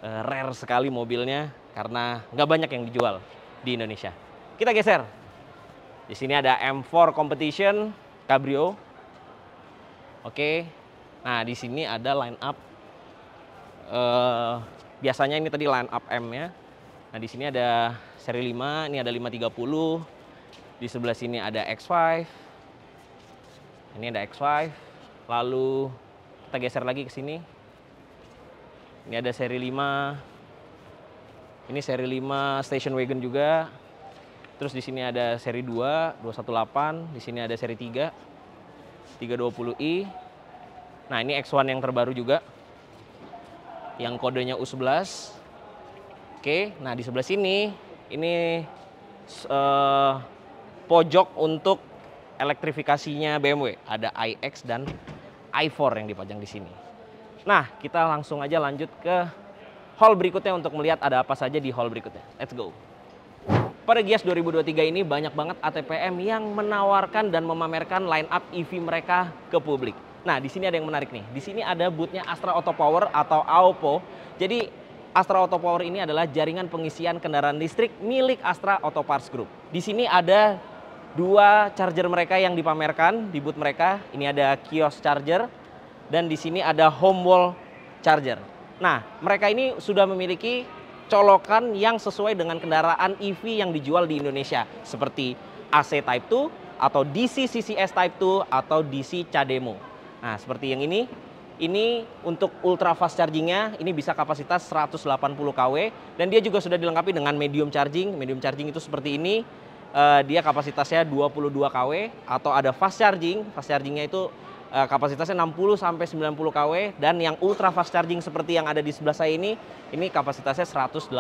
rare sekali mobilnya karena nggak banyak yang dijual di Indonesia. Kita geser. Di sini ada M4 Competition Cabrio. Oke. Nah, di sini ada line up. Biasanya ini tadi line up M-nya. Nah, di sini ada seri 5, ini ada 530. Di sebelah sini ada X5. Ini ada X5. Lalu kita geser lagi ke sini. Ini ada seri 5. Ini seri 5 station wagon juga. Terus di sini ada seri 2, 218. Di sini ada seri 3, 320i. Nah, ini X1 yang terbaru juga. Yang kodenya U11. Oke, nah di sebelah sini ini pojok untuk elektrifikasinya BMW. Ada iX dan i4 yang dipajang di sini. Nah, kita langsung aja lanjut ke hall berikutnya untuk melihat ada apa saja di hall berikutnya. Let's go. Pada Gias 2023 ini banyak banget ATPM yang menawarkan dan memamerkan line up EV mereka ke publik. Nah, di sini ada yang menarik nih. Di sini ada boothnya Astra Auto Power atau AOPO. Jadi Astra Auto Power ini adalah jaringan pengisian kendaraan listrik milik Astra Auto Parts Group. Di sini ada 2 charger mereka yang dipamerkan di booth mereka. Ini ada kios charger dan di sini ada home wall charger. Nah, mereka ini sudah memiliki colokan yang sesuai dengan kendaraan EV yang dijual di Indonesia seperti AC Type 2 atau DC CCS Type 2 atau DC CHAdeMO. Nah, seperti yang ini untuk ultra fast chargingnya, ini bisa kapasitas 180 kW dan dia juga sudah dilengkapi dengan medium charging. Medium charging itu seperti ini, dia kapasitasnya 22 kW atau ada fast charging. Fast chargingnya itu kapasitasnya 60 sampai 90 kW dan yang ultra fast charging seperti yang ada di sebelah saya ini kapasitasnya 180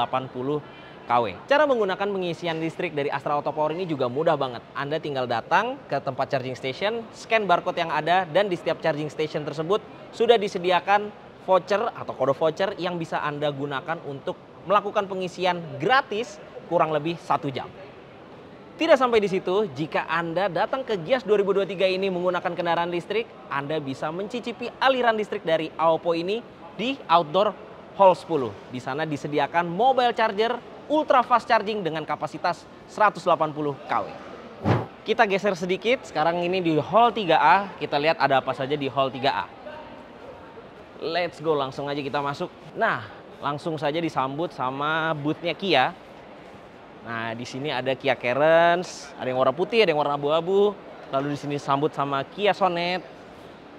kW. Cara menggunakan pengisian listrik dari Astra Auto Power ini juga mudah banget. Anda tinggal datang ke tempat charging station, scan barcode yang ada, dan di setiap charging station tersebut sudah disediakan voucher atau kode voucher yang bisa Anda gunakan untuk melakukan pengisian gratis kurang lebih 1 jam. Tidak sampai di situ, jika Anda datang ke Gias 2023 ini menggunakan kendaraan listrik, Anda bisa mencicipi aliran listrik dari AOPO ini di Outdoor Hall 10. Di sana disediakan mobile charger ultra fast charging dengan kapasitas 180 kW. Kita geser sedikit, sekarang ini di Hall 3A, kita lihat ada apa saja di Hall 3A. Let's go, langsung aja kita masuk. Nah, langsung saja disambut sama boothnya Kia. Nah, di sini ada Kia Carens, ada yang warna putih, ada yang warna abu-abu. Lalu di sini sambut sama Kia Sonet.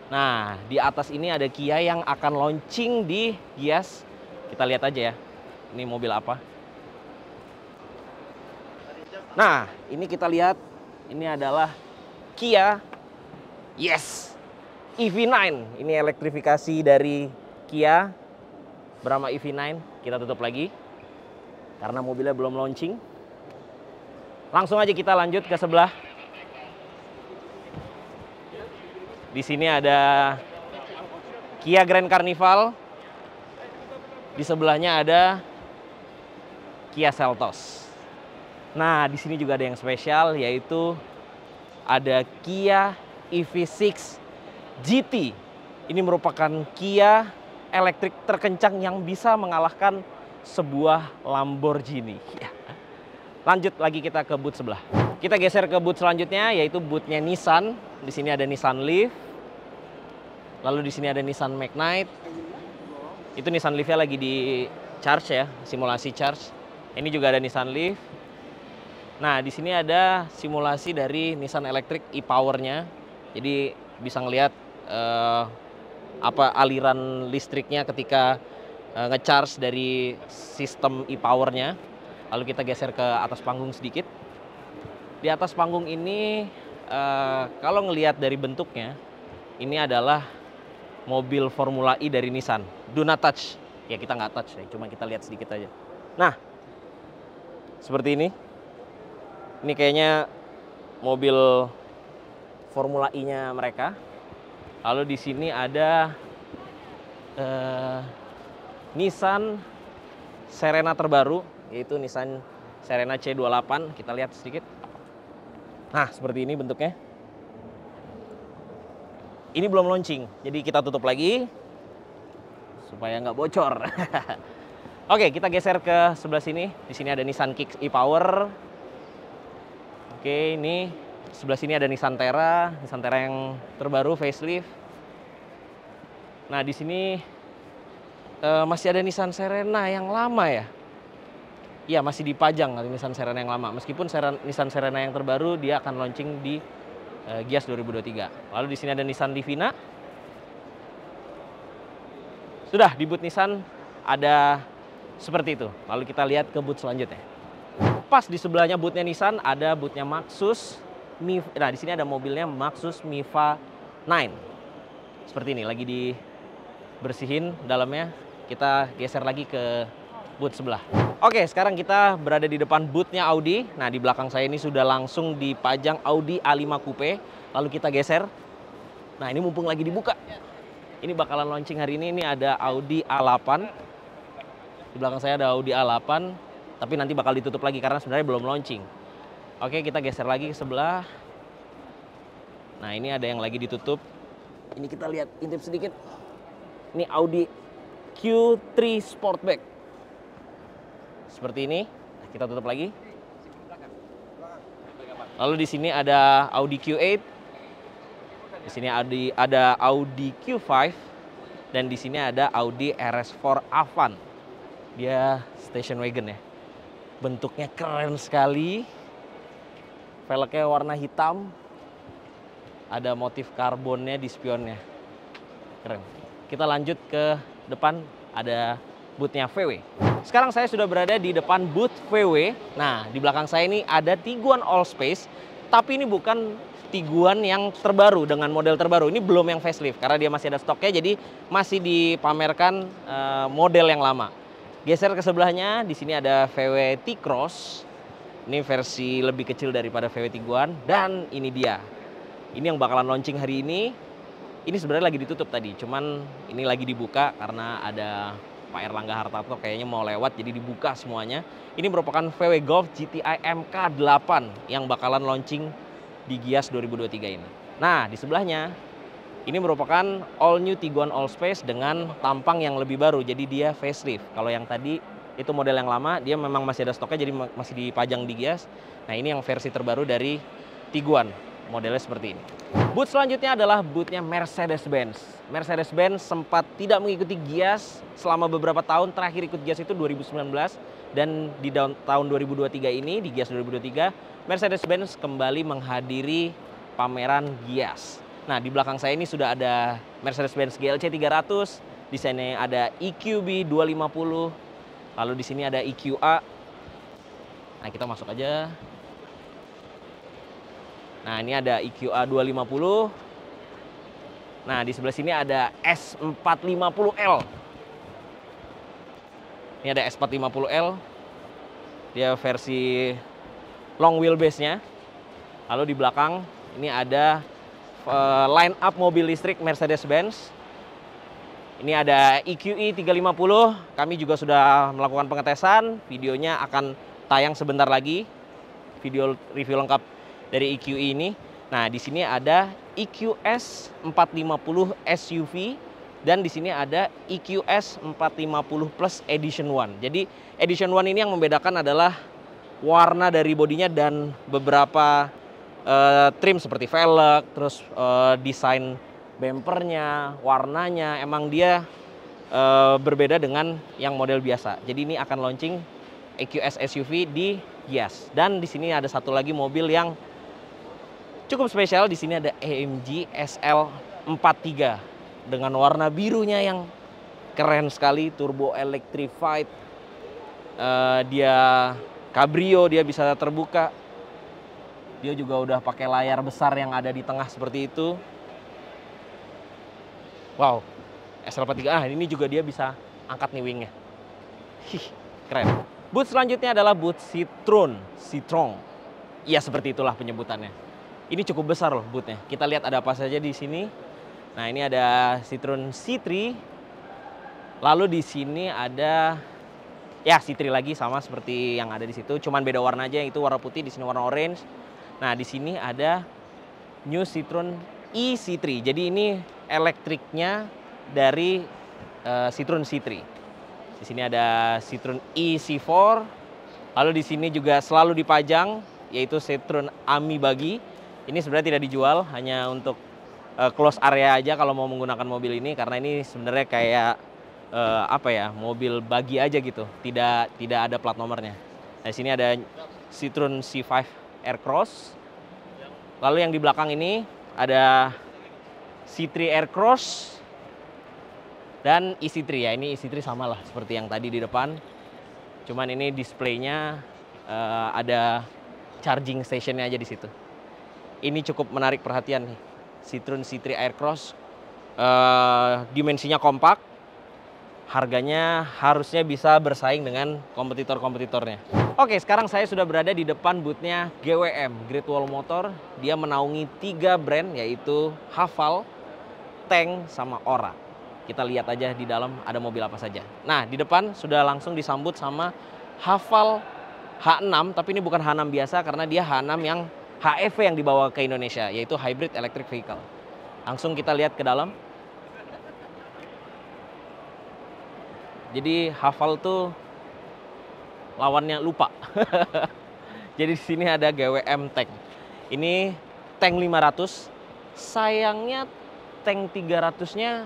Nah, di atas ini ada Kia yang akan launching di Gias. Kita lihat aja ya, ini mobil apa. Nah, ini kita lihat, ini adalah Kia EV9. Ini elektrifikasi dari Kia Brahma EV9. Kita tutup lagi karena mobilnya belum launching. Langsung aja kita lanjut ke sebelah. Di sini ada Kia Grand Carnival. Di sebelahnya ada Kia Seltos. Nah, di sini juga ada yang spesial, yaitu ada Kia EV6 GT. Ini merupakan Kia elektrik terkencang yang bisa mengalahkan sebuah Lamborghini. Lanjut lagi kita ke booth sebelah. Kita geser ke booth selanjutnya, yaitu boothnya Nissan. Di sini ada Nissan Leaf. Lalu di sini ada Nissan Magnite. Itu Nissan Leaf-nya lagi di charge ya, simulasi charge. Ini juga ada Nissan Leaf. Nah, di sini ada simulasi dari Nissan Electric e-Power-nya. Jadi bisa ngelihat apa aliran listriknya ketika nge-charge dari sistem e-Power-nya. Lalu kita geser ke atas panggung sedikit. Di atas panggung ini kalau ngelihat dari bentuknya, ini adalah mobil Formula E dari Nissan. Do not touch. Ya, kita nggak touch, cuma kita lihat sedikit aja. Nah, seperti ini. Ini kayaknya mobil Formula E-nya mereka. Lalu di sini ada Nissan Serena terbaru, yaitu Nissan Serena C28. Kita lihat sedikit. Nah, seperti ini bentuknya. Ini belum launching, jadi kita tutup lagi supaya nggak bocor. Oke, kita geser ke sebelah sini. Di sini ada Nissan Kicks e-Power. Oke, ini sebelah sini ada Nissan Terra yang terbaru facelift. Nah, di sini masih ada Nissan Serena yang lama ya. Iya, masih dipajang Nissan Serena yang lama. Meskipun Nissan Serena yang terbaru dia akan launching di Gias 2023. Lalu di sini ada Nissan Livina. Sudah di booth Nissan ada seperti itu. Lalu kita lihat ke booth selanjutnya. Pas di sebelahnya boothnya Nissan ada boothnya Maxus. Nah, di sini ada mobilnya Maxus Miva 9. Seperti ini, lagi dibersihin dalamnya. Kita geser lagi ke booth sebelah. Oke, sekarang kita berada di depan boothnya Audi. Nah, di belakang saya ini sudah langsung dipajang Audi A5 Coupe. Lalu kita geser. Nah, ini mumpung lagi dibuka. Ini bakalan launching hari ini. Ini ada Audi A8. Di belakang saya ada Audi A8. Tapi nanti bakal ditutup lagi karena sebenarnya belum launching. Oke, kita geser lagi ke sebelah. Nah, ini ada yang lagi ditutup. Ini kita lihat intip sedikit. Ini Audi Q3 Sportback. Seperti ini. Nah, kita tutup lagi. Lalu di sini ada Audi Q8. Di sini ada Audi Q5 dan di sini ada Audi RS4 Avant. Dia station wagon ya. Bentuknya keren sekali. Velgnya warna hitam. Ada motif karbonnya di spionnya. Keren. Kita lanjut ke depan, ada boothnya VW. Sekarang saya sudah berada di depan booth VW. Nah, di belakang saya ini ada Tiguan Allspace, tapi ini bukan Tiguan yang terbaru dengan model terbaru. Ini belum yang facelift karena dia masih ada stoknya, jadi masih dipamerkan model yang lama. Geser ke sebelahnya, di sini ada VW T-Cross. Ini versi lebih kecil daripada VW Tiguan dan ini dia. Ini yang bakalan launching hari ini. Ini sebenarnya lagi ditutup tadi, cuman ini lagi dibuka karena ada Pak Erlangga Hartarto kayaknya mau lewat, jadi dibuka semuanya. Ini merupakan VW Golf GTI MK8 yang bakalan launching di Gias 2023 ini. Nah, di sebelahnya ini merupakan all new Tiguan Allspace dengan tampang yang lebih baru, jadi dia facelift. Kalau yang tadi itu model yang lama, dia memang masih ada stoknya, jadi masih dipajang di Gias. Nah, ini yang versi terbaru dari Tiguan, modelnya seperti ini. Booth selanjutnya adalah boothnya Mercedes-Benz. Mercedes-Benz sempat tidak mengikuti Gias selama beberapa tahun. Terakhir ikut Gias itu 2019 dan di tahun 2023 ini di Gias 2023 Mercedes-Benz kembali menghadiri pameran Gias. Nah, di belakang saya ini sudah ada Mercedes-Benz GLC 300. Di sini ada EQB 250. Lalu di sini ada EQA. Nah, kita masuk aja. Nah, ini ada EQA 250. Nah, di sebelah sini ada S450L. Ini ada S450L. Dia versi long wheelbase-nya. Lalu di belakang ini ada line up mobil listrik Mercedes-Benz. Ini ada EQE 350. Kami juga sudah melakukan pengetesan. Videonya akan tayang sebentar lagi. Video review lengkap dari EQE ini. Nah, di sini ada EQS 450 SUV dan di sini ada EQS 450 Plus Edition 1. Jadi Edition 1 ini yang membedakan adalah warna dari bodinya dan beberapa trim seperti velg, terus desain bempernya, warnanya, emang dia berbeda dengan yang model biasa. Jadi ini akan launching EQS SUV di Gias. Dan di sini ada satu lagi mobil yang cukup spesial. Di sini ada AMG SL43 dengan warna birunya yang keren sekali, turbo electrified. Dia cabrio, dia bisa terbuka. Dia juga udah pakai layar besar yang ada di tengah seperti itu. Wow, SL43. Ini juga dia bisa angkat nih wingnya. Keren. Booth selanjutnya adalah booth Citroen. Ya, seperti itulah penyebutannya. Ini cukup besar loh boothnya. Kita lihat ada apa saja di sini. Nah, ini ada Citroen C3. Lalu di sini ada ya C3 lagi sama seperti yang ada di situ, cuman beda warna aja, itu warna putih, di sini warna orange. Nah, di sini ada New Citroen E-C3. Jadi ini elektriknya dari Citroen C3. Di sini ada Citroen E-C4. Lalu di sini juga selalu dipajang yaitu Citroen Ami Buggy. Ini sebenarnya tidak dijual, hanya untuk close area aja kalau mau menggunakan mobil ini, karena ini sebenarnya kayak apa ya, mobil buggy aja gitu, tidak ada plat nomornya. Nah, di sini ada Citroen C5 Aircross. Lalu yang di belakang ini ada C3 Aircross dan EC3 ya. Ini EC3 sama lah seperti yang tadi di depan. Cuman ini displaynya ada charging stationnya aja di situ. Ini cukup menarik perhatian nih. Citroen C3 Aircross, dimensinya kompak, harganya harusnya bisa bersaing dengan kompetitor-kompetitornya. Oke, sekarang saya sudah berada di depan boothnya GWM, Great Wall Motor. Dia menaungi 3 brand, yaitu Haval, Tank, sama Ora. Kita lihat aja di dalam ada mobil apa saja. Nah, di depan sudah langsung disambut sama Haval H6, tapi ini bukan H6 biasa karena dia H6 yang HEV yang dibawa ke Indonesia, yaitu Hybrid Electric Vehicle. Langsung kita lihat ke dalam. Jadi Haval tuh lawannya lupa. Jadi di sini ada GWM Tank. Ini Tank 500. Sayangnya Tank 300-nya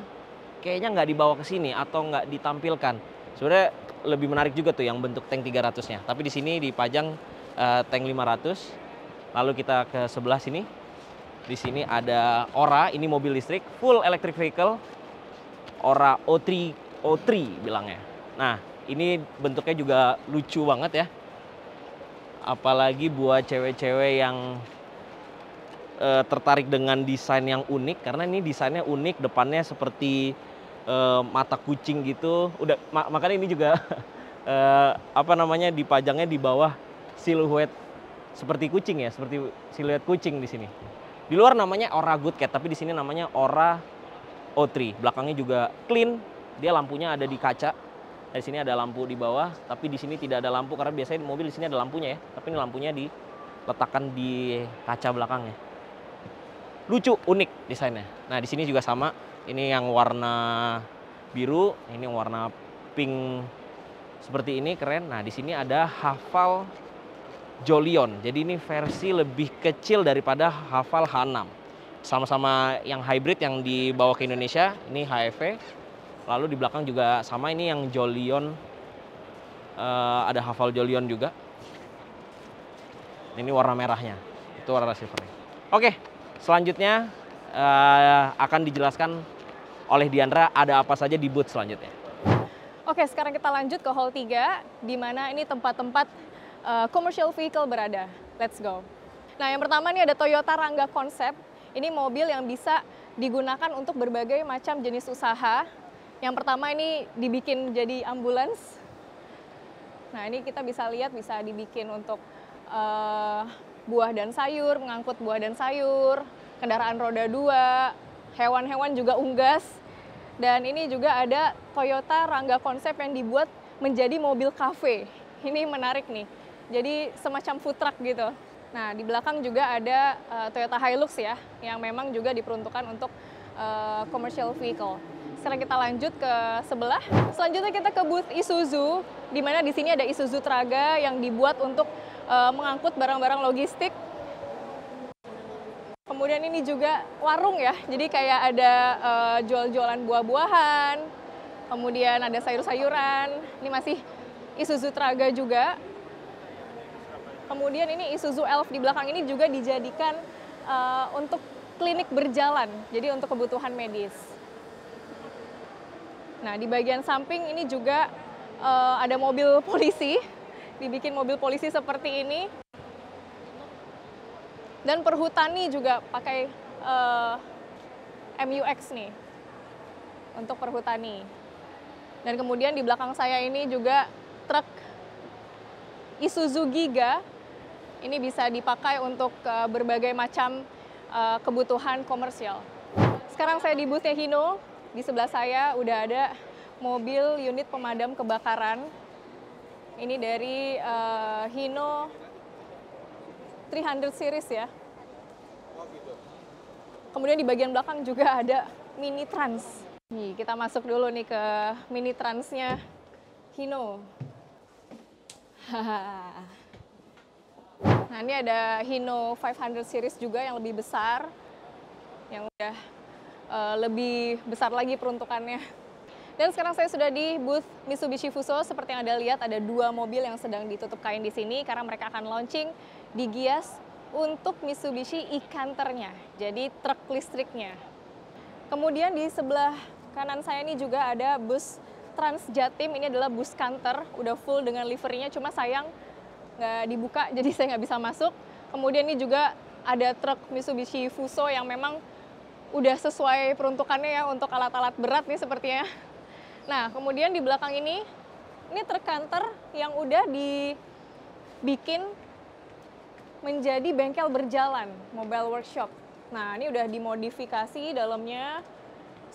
kayaknya nggak dibawa ke sini atau nggak ditampilkan. Sebenarnya lebih menarik juga tuh yang bentuk Tank 300-nya. Tapi di sini dipajang Tank 500. Lalu kita ke sebelah sini. Di sini ada Ora, ini mobil listrik, full electric vehicle. Ora O3 bilangnya. Nah, ini bentuknya juga lucu banget ya. Apalagi buat cewek-cewek yang tertarik dengan desain yang unik, karena ini desainnya unik, depannya seperti mata kucing gitu. Udah makanya ini juga apa namanya, dipajangnya di bawah siluet seperti kucing ya, seperti siluet kucing di sini. Di luar namanya Ora Good Cat, tapi di sini namanya Ora O3. Belakangnya juga clean. Dia lampunya ada di kaca. Di sini ada lampu di bawah, tapi di sini tidak ada lampu karena biasanya mobil di sini ada lampunya ya. Tapi ini lampunya diletakkan di kaca belakangnya. Lucu, unik desainnya. Nah, di sini juga sama. Ini yang warna biru, ini yang warna pink seperti ini, keren. Nah, di sini ada Haval Jolion. Jadi ini versi lebih kecil daripada Haval H6. Sama-sama yang hybrid yang dibawa ke Indonesia. Ini HEV. Lalu di belakang juga sama, ini yang Jolion. Ada Haval Jolion juga. Ini warna merahnya. Itu warna silvernya. Oke, selanjutnya akan dijelaskan oleh Diandra ada apa saja di booth selanjutnya. Oke, sekarang kita lanjut ke hall 3, di mana ini tempat-tempat commercial vehicle berada. Let's go. Nah, yang pertama ini ada Toyota Rangga Concept. Ini mobil yang bisa digunakan untuk berbagai macam jenis usaha. Yang pertama ini dibikin jadi ambulans. Nah, ini kita bisa lihat bisa dibikin untuk buah dan sayur, mengangkut buah dan sayur, kendaraan roda 2, hewan-hewan juga unggas. Dan ini juga ada Toyota Rangga Concept yang dibuat menjadi mobil cafe. Ini menarik nih. Jadi semacam food truck gitu. Nah, di belakang juga ada Toyota Hilux ya, yang memang juga diperuntukkan untuk commercial vehicle. Sekarang kita lanjut ke sebelah. Selanjutnya kita ke booth Isuzu, di mana di sini ada Isuzu Traga yang dibuat untuk mengangkut barang-barang logistik. Kemudian ini juga warung ya, jadi kayak ada jual-jualan buah-buahan, kemudian ada sayur-sayuran. Ini masih Isuzu Traga juga. Kemudian ini Isuzu Elf di belakang ini juga dijadikan untuk klinik berjalan, jadi untuk kebutuhan medis. Nah, di bagian samping ini juga ada mobil polisi, dibikin mobil polisi seperti ini. Dan perhutani juga pakai MUX nih, untuk perhutani. Dan kemudian di belakang saya ini juga truk Isuzu Giga. Ini bisa dipakai untuk berbagai macam kebutuhan komersial. Sekarang saya di booth-nya Hino. Di sebelah saya udah ada mobil unit pemadam kebakaran. Ini dari Hino 300 series ya. Kemudian di bagian belakang juga ada Mini Trans. Nih, kita masuk dulu nih ke Mini Transnya Hino. Nah, ini ada Hino 500 series juga yang lebih besar. Yang udah lebih besar lagi peruntukannya. Dan sekarang saya sudah di booth Mitsubishi Fuso. Seperti yang Anda lihat, ada 2 mobil yang sedang ditutup kain di sini karena mereka akan launching di Gias untuk Mitsubishi e-Canter-nya, jadi truk listriknya. Kemudian di sebelah kanan saya ini juga ada bus Trans Jatim. Ini adalah bus Canter, udah full dengan liverinya, cuma sayang nggak dibuka, jadi saya nggak bisa masuk. Kemudian ini juga ada truk Mitsubishi Fuso yang memang udah sesuai peruntukannya ya untuk alat-alat berat nih sepertinya. Nah, kemudian di belakang ini truk Canter yang udah dibikin menjadi bengkel berjalan, mobile workshop. Nah, ini udah dimodifikasi dalamnya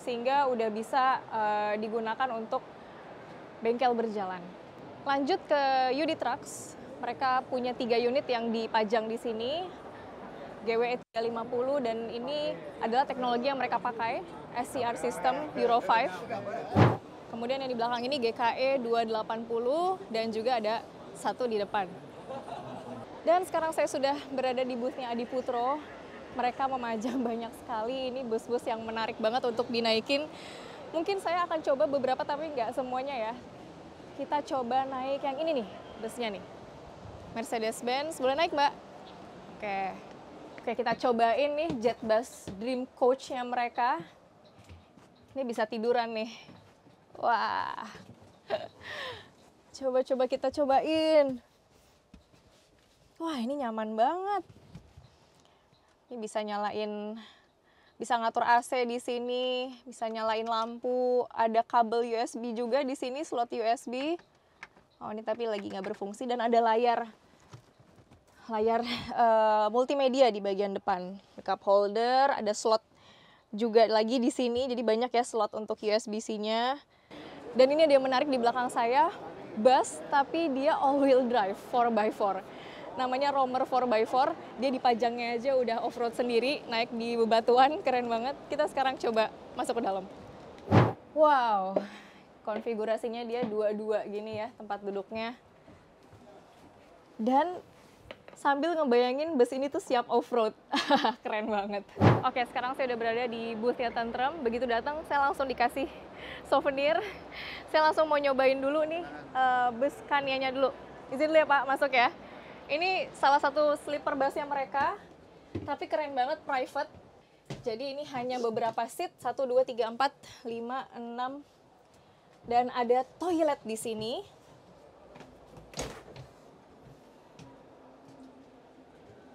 sehingga udah bisa digunakan untuk bengkel berjalan. Lanjut ke UD Trucks, mereka punya 3 unit yang dipajang di sini, GWE 350, dan ini adalah teknologi yang mereka pakai, SCR System Euro 5. Kemudian yang di belakang ini GKE 280 dan juga ada satu di depan. Dan sekarang saya sudah berada di booth-nya Adi Putro. Mereka memajang banyak sekali, ini bus-bus yang menarik banget untuk dinaikin. Mungkin saya akan coba beberapa tapi nggak semuanya ya. Kita coba naik yang ini nih, busnya nih. Mercedes-Benz, boleh naik Mbak? Oke, kita cobain nih JetBus Dream Coach-nya mereka. Ini bisa tiduran nih. Wah, coba kita cobain. Wah, ini nyaman banget. Ini bisa ngatur AC di sini, bisa nyalain lampu, ada kabel USB juga di sini, slot USB. Oh, ini tapi lagi nggak berfungsi, dan ada layar multimedia di bagian depan. Cup holder, ada slot juga lagi di sini, jadi banyak ya slot untuk USB-C-nya. Dan ini ada yang menarik di belakang saya, bus tapi dia all-wheel drive 4x4. Namanya Romer 4x4, dia dipajangnya aja udah off-road sendiri, naik di bebatuan, keren banget. Kita sekarang coba masuk ke dalam. Wow, konfigurasinya dia 2-2 gini ya tempat duduknya. Dan sambil ngebayangin bus ini tuh siap off-road. Keren banget. Oke, sekarang saya udah berada di booth-nya Tentrem. Begitu datang, saya langsung dikasih souvenir. Saya langsung mau nyobain dulu nih bus Scania-nya dulu. Izin dulu ya Pak, masuk ya. Ini salah satu sleeper busnya mereka, tapi keren banget, private. Jadi ini hanya beberapa seat, 1, 2, 3, 4, 5, 6. Dan ada toilet di sini.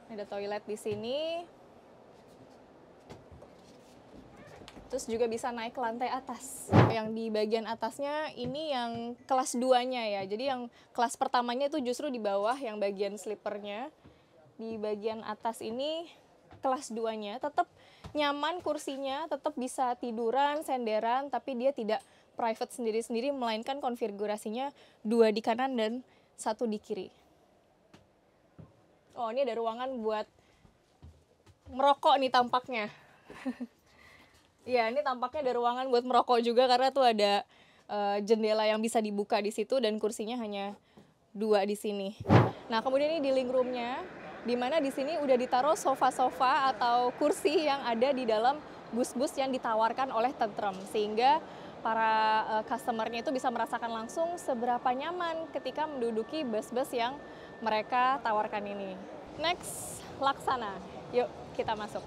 Ada toilet di sini. Terus juga bisa naik ke lantai atas. Yang di bagian atasnya ini yang kelas 2-nya ya. Jadi yang kelas pertamanya itu justru di bawah yang bagian sleepernya. Di bagian atas ini kelas 2-nya. Tetap nyaman kursinya, tetap bisa tiduran, senderan, tapi dia tidak private sendiri-sendiri, melainkan konfigurasinya 2 di kanan dan 1 di kiri. Oh, ini ada ruangan buat merokok nih tampaknya. Iya, ini tampaknya ada ruangan buat merokok juga karena tuh ada jendela yang bisa dibuka di situ dan kursinya hanya 2 di sini. Nah, kemudian ini dealing room-nya, di mana di sini udah ditaruh sofa-sofa atau kursi yang ada di dalam bus-bus yang ditawarkan oleh Tentrem, sehingga para customer-nya itu bisa merasakan langsung seberapa nyaman ketika menduduki bus-bus yang mereka tawarkan ini. Next, Laksana. Yuk, kita masuk.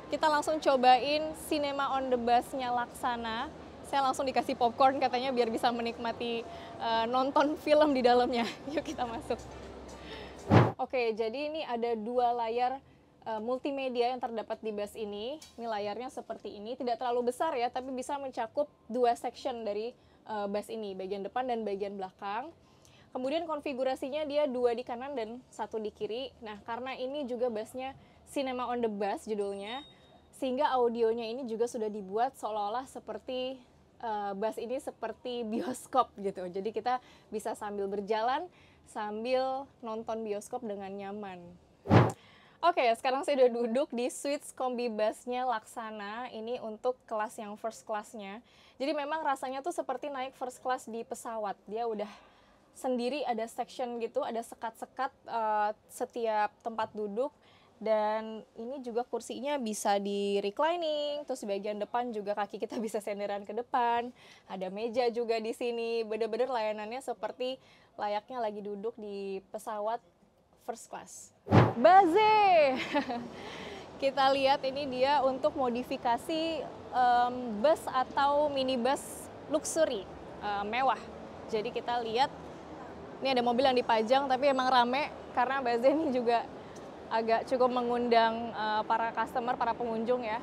Kita langsung cobain Cinema on the Bus-nya Laksana. Saya langsung dikasih popcorn katanya biar bisa menikmati nonton film di dalamnya. Yuk kita masuk. Oke, jadi ini ada 2 layar multimedia yang terdapat di bus ini. Ini layarnya seperti ini, tidak terlalu besar ya, tapi bisa mencakup 2 section dari bus ini, bagian depan dan bagian belakang. Kemudian konfigurasinya dia 2 di kanan dan 1 di kiri. Nah, karena ini juga busnya Cinema on the Bus judulnya, Sehingga audionya ini juga sudah dibuat seolah-olah seperti bus ini seperti bioskop gitu. Jadi kita bisa sambil berjalan, sambil nonton bioskop dengan nyaman. Oke, sekarang saya udah duduk di suites kombi busnya Laksana. Ini untuk kelas yang first class-nya. Jadi memang rasanya tuh seperti naik first class di pesawat. Dia udah sendiri, ada section gitu, ada sekat-sekat setiap tempat duduk. Dan ini juga kursinya bisa di reclining, terus di bagian depan juga kaki kita bisa senderan ke depan. Ada meja juga di sini. Bener-bener layanannya seperti layaknya lagi duduk di pesawat first class. Baze! Kita lihat ini dia untuk modifikasi bus atau minibus luxury, mewah. Jadi kita lihat, ini ada mobil yang dipajang tapi emang rame karena Baze ini juga agak cukup mengundang para customer, para pengunjung ya.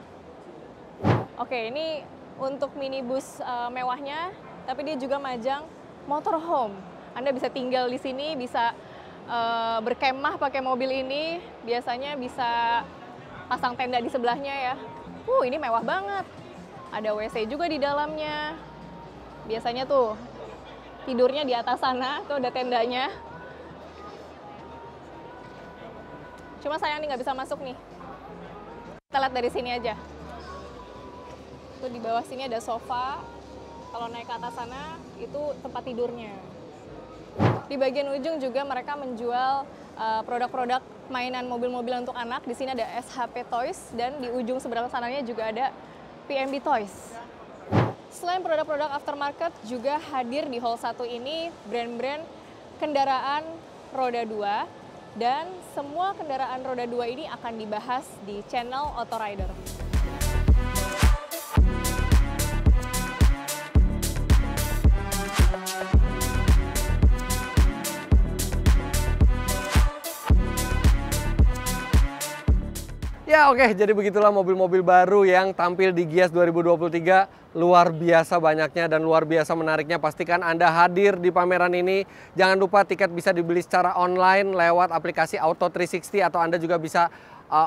Oke, ini untuk minibus mewahnya, tapi dia juga majang motorhome. Anda bisa tinggal di sini, bisa berkemah pakai mobil ini, biasanya bisa pasang tenda di sebelahnya ya. Ini mewah banget. Ada WC juga di dalamnya. Biasanya tuh tidurnya di atas sana, tuh ada tendanya. Cuma sayang nih nggak bisa masuk nih. Kita lihat dari sini aja. Tuh di bawah sini ada sofa. Kalau naik ke atas sana, itu tempat tidurnya. Di bagian ujung juga mereka menjual produk-produk mainan mobil-mobil untuk anak. Di sini ada SHP Toys dan di ujung seberang sananya juga ada PMB Toys. Selain produk-produk aftermarket juga hadir di hall 1 ini brand-brand kendaraan roda 2 dan semua kendaraan roda 2 ini akan dibahas di channel Autorider. Ya oke, jadi begitulah mobil-mobil baru yang tampil di Gias 2023. Luar biasa banyaknya dan luar biasa menariknya. Pastikan Anda hadir di pameran ini. Jangan lupa tiket bisa dibeli secara online lewat aplikasi Auto 360 atau Anda juga bisa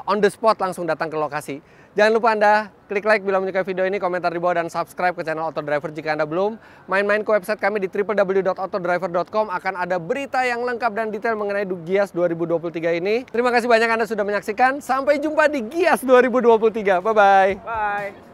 on the spot langsung datang ke lokasi. Jangan lupa Anda klik like bila menyukai video ini, komentar di bawah, dan subscribe ke channel Autodriver jika Anda belum. Main-main ke website kami di www.autodriver.com, akan ada berita yang lengkap dan detail mengenai Gias 2023 ini. Terima kasih banyak Anda sudah menyaksikan. Sampai jumpa di Gias 2023. Bye-bye. Bye.